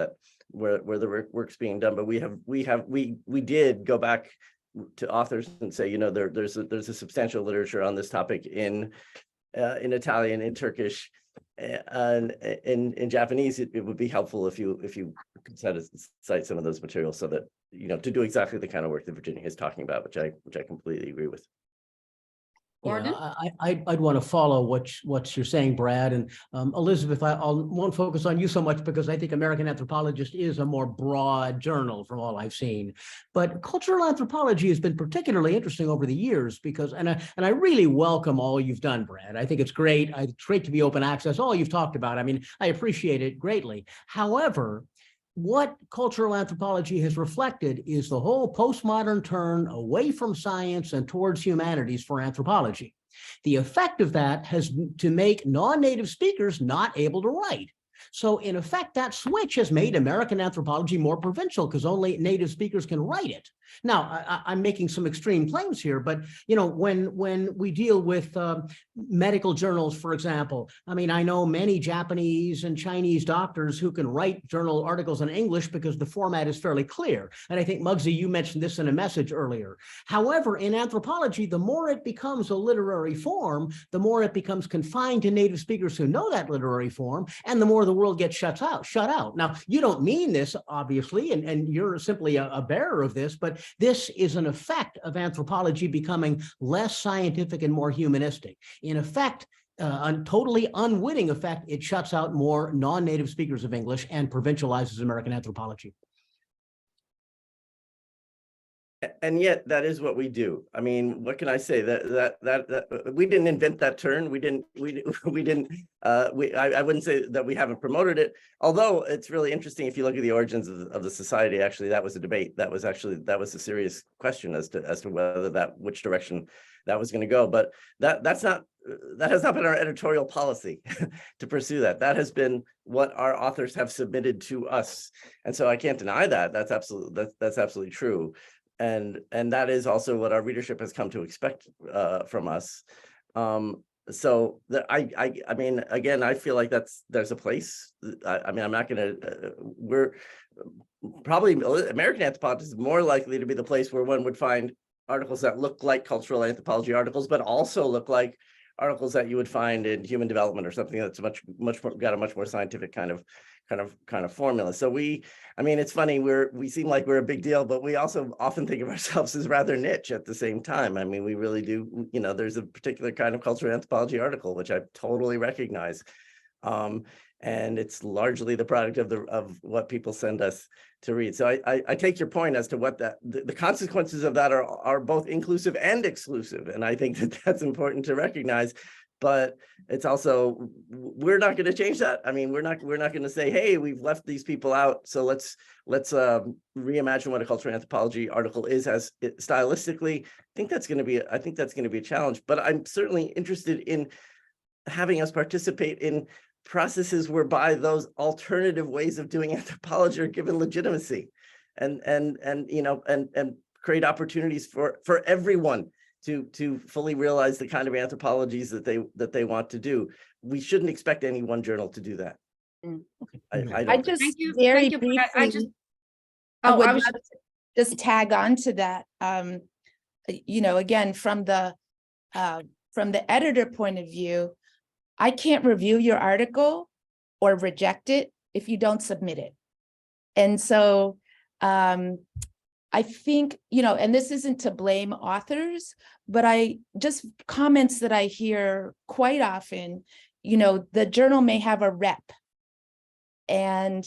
where the work's being done, but we did go back to authors and say, there's a substantial literature on this topic in Italian, in Turkish, and in Japanese. It would be helpful if you could cite some of those materials, so that to do exactly the kind of work that Virginia is talking about, which I completely agree with.
Gordon?
I'd want to follow what you're saying, Brad, and Elizabeth. I won't focus on you so much because I think American Anthropologist is a more broad journal from all I've seen. But cultural anthropology has been particularly interesting over the years because, and I really welcome all you've done, Brad. I think it's great. It's great to be open access. All you've talked about. I mean, I appreciate it greatly. However, what cultural anthropology has reflected is the whole postmodern turn away from science and towards humanities for anthropology. The effect of that has to make non-native speakers not able to write. So in effect, that switch has made American anthropology more provincial because only native speakers can write it. Now, I'm making some extreme claims here, but you know, when we deal with medical journals, for example, I mean, I know many Japanese and Chinese doctors who can write journal articles in English because the format is fairly clear. And I think, Muggsy, you mentioned this in a message earlier. However, in anthropology, the more it becomes a literary form, the more it becomes confined to native speakers who know that literary form, and the more the world gets shut out. Now, you don't mean this, obviously, and you're simply a bearer of this, but this is an effect of anthropology becoming less scientific and more humanistic. In effect, a totally unwitting effect, it shuts out more non-native speakers of English and provincializes American anthropology.
And yet that is what we do. I mean, what can I say? That we didn't invent that term. I wouldn't say that we haven't promoted it. Although it's really interesting if you look at the origins of the society. Actually, that was a debate. That was a serious question as to whether which direction that was going to go. But that has not been our editorial policy to pursue that. That has been what our authors have submitted to us, and so I can't deny that. That's absolutely true. And that is also what our readership has come to expect from us. So I mean, again, I feel like there's a place. I mean, I'm not going to. We're probably American Anthropology is more likely to be the place where one would find articles that look like cultural anthropology articles, but also look like articles that you would find in human development or something that's much more got a much more scientific kind of formula. So I mean, it's funny, we seem like we're a big deal, but we also often think of ourselves as rather niche at the same time. I mean, we really do, you know, there's a particular kind of cultural anthropology article, which I totally recognize. And it's largely the product of what people send us to read. So I take your point as to what the consequences of that are both inclusive and exclusive. And I think that's important to recognize. But it's also, we're not going to change that. I mean, we're not going to say, hey, we've left these people out, so let's reimagine what a cultural anthropology article is as stylistically. I think that's going to be a challenge. But I'm certainly interested in having us participate in processes whereby those alternative ways of doing anthropology are given legitimacy, and you know, and create opportunities for everyone to fully realize the kind of anthropologies that they want to do. We shouldn't expect any one journal to do that.
I just
Thank you.
very
Thank you.
briefly,
I
would
was
love to just tag on to that. You know, again, from the editor point of view, I can't review your article or reject it if you don't submit it. And so I think, you know, and this isn't to blame authors, but just comments that I hear quite often, you know, the journal may have a rep. And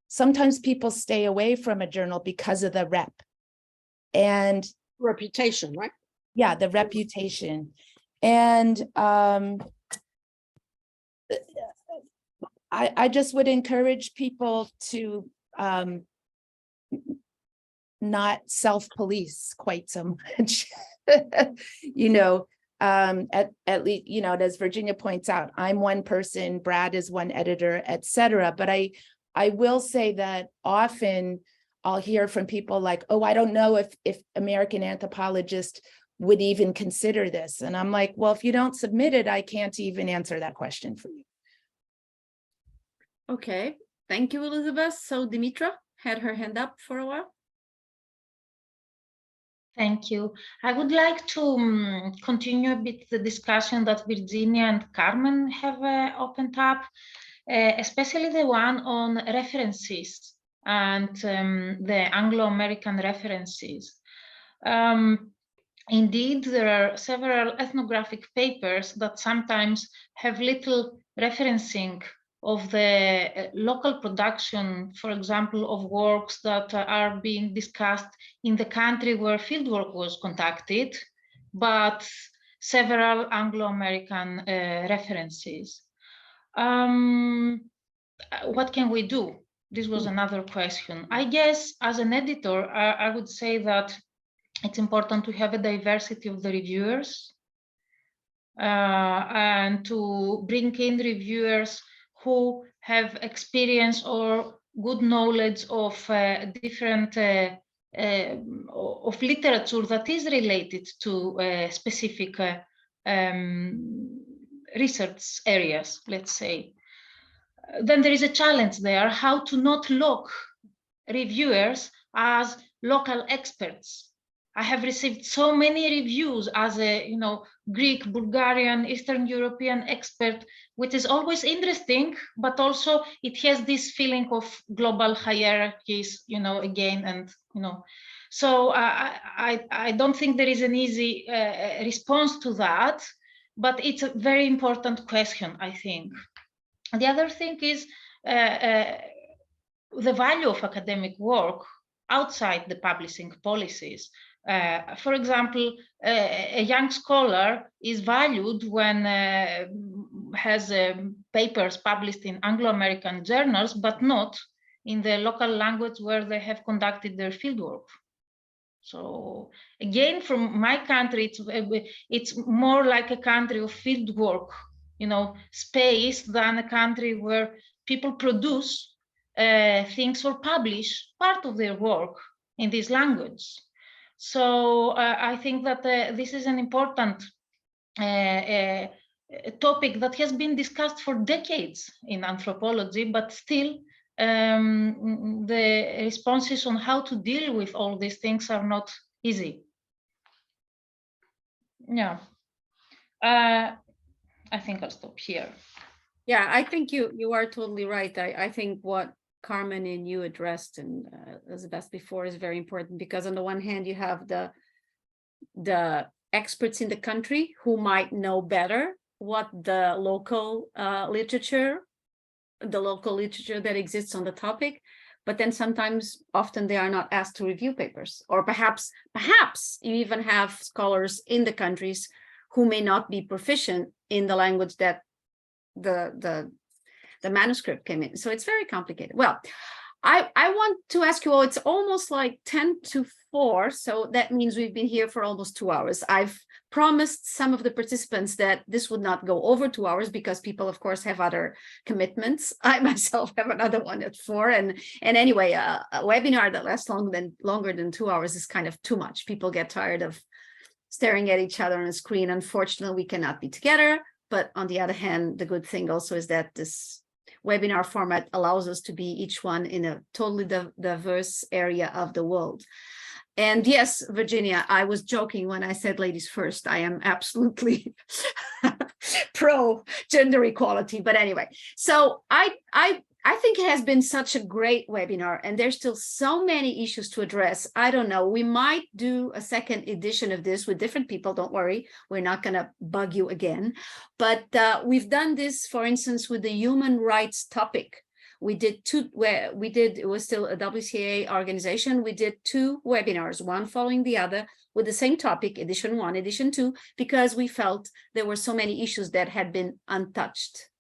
sometimes people stay away from a journal because of the rep. And
Reputation, right?
Yeah, the reputation. And I just would encourage people to not self-police quite so much. You know, at least, you know, as Virginia points out, I'm one person, Brad is one editor, etc. But I will say that often I'll hear from people like, oh, I don't know if American Anthropologist would even consider this. And I'm like, well, if you don't submit it, I can't even answer that question for you.
okay. Thank you, Elizabeth. So Dimitra had her hand up for a while.
Thank you. I would like to continue a bit the discussion that Virginia and Carmen have opened up, especially the one on references and the Anglo-American references. Indeed, there are several ethnographic papers that sometimes have little referencing of the local production, for example, of works that are being discussed in the country where fieldwork was conducted, but several Anglo-American references. What can we do? This was another question. I guess as an editor, I would say that it's important to have a diversity of the reviewers and to bring in reviewers who have experience or good knowledge of different of literature that is related to specific research areas, let's say. Then there is a challenge there, how to not look reviewers as local experts. I have received so many reviews as a, Greek, Bulgarian, Eastern European expert, which is always interesting, but also it has this feeling of global hierarchies, again, and, So I don't think there is an easy response to that, but it's a very important question, I think. The other thing is the value of academic work outside the publishing policies. For example, a young scholar is valued when has papers published in Anglo-American journals, but not in the local language where they have conducted their fieldwork. So again, from my country, it's more like a country of fieldwork, space than a country where people produce things or publish part of their work in this language. So I think that this is an important topic that has been discussed for decades in anthropology, but still the responses on how to deal with all these things are not easy. Yeah, I think I'll stop here.
Yeah, I think you are totally right. I think what Carmen and you addressed and Elizabeth before is very important, because on the one hand you have the experts in the country who might know better what the local literature that exists on the topic, but then often they are not asked to review papers, or perhaps you even have scholars in the countries who may not be proficient in the language that the manuscript came in. So it's very complicated. Well, I want to ask you all, it's almost like 10 to 4, so that means we've been here for almost 2 hours. I've promised some of the participants that this would not go over 2 hours because people, of course, have other commitments. I myself have another one at 4, and anyway, a webinar that lasts longer than 2 hours is kind of too much. People get tired of staring at each other on a screen. Unfortunately, we cannot be together. But on the other hand, the good thing also is that this webinar format allows us to be each one in a totally diverse area of the world. And yes, Virginia, I was joking when I said ladies first. I am absolutely pro gender equality. But anyway, so I think it has been such a great webinar, and there's still so many issues to address. I don't know, we might do a second edition of this with different people. Don't worry, we're not going to bug you again. But we've done this, for instance, with the human rights topic. We did it was still a WCAA organization. We did 2 webinars, one following the other, with the same topic, edition 1, edition 2, because we felt there were so many issues that had been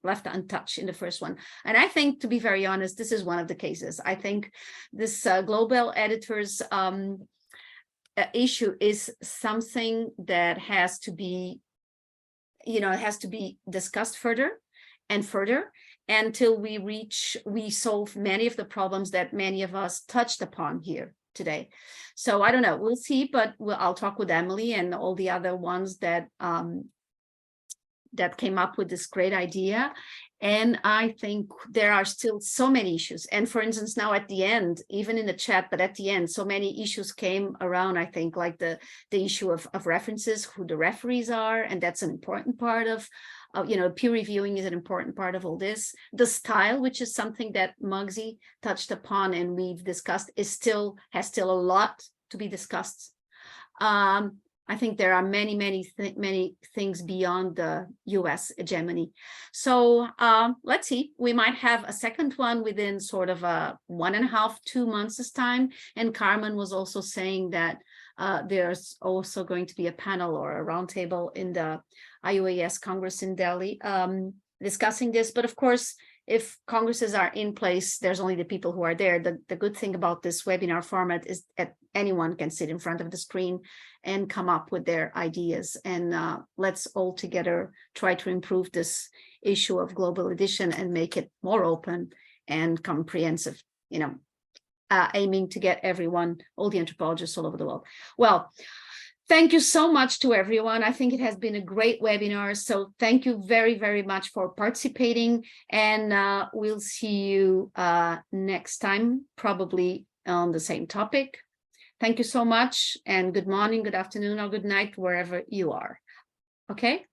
left untouched in the first one. And I think, to be very honest, this is one of the cases. I think this global editors issue is something that has to be, discussed further and further until we solve many of the problems that many of us touched upon here today. So I don't know, we'll see, but I'll talk with Emily and all the other ones that came up with this great idea. And I think there are still so many issues. And for instance, now at the end, even in the chat, but at the end, so many issues came around, I think, like the issue of references, who the referees are, and that's an important part of peer reviewing is an important part of all this. The style, which is something that Muggsy touched upon and we've discussed, has still a lot to be discussed. I think there are many things beyond the US hegemony. So let's see, we might have a second one within sort of a 1.5, 2 months' time. And Carmen was also saying that there's also going to be a panel or a roundtable in the IUAS Congress in Delhi discussing this. But of course, if congresses are in place, there's only the people who are there. The good thing about this webinar format is that anyone can sit in front of the screen and come up with their ideas. And let's all together try to improve this issue of global edition and make it more open and comprehensive, you know, aiming to get everyone, all the anthropologists all over the world. Well, thank you so much to everyone. I think it has been a great webinar. So thank you very much for participating. And we'll see you next time, probably on the same topic. Thank you so much, and good morning, good afternoon, or good night, wherever you are. Okay?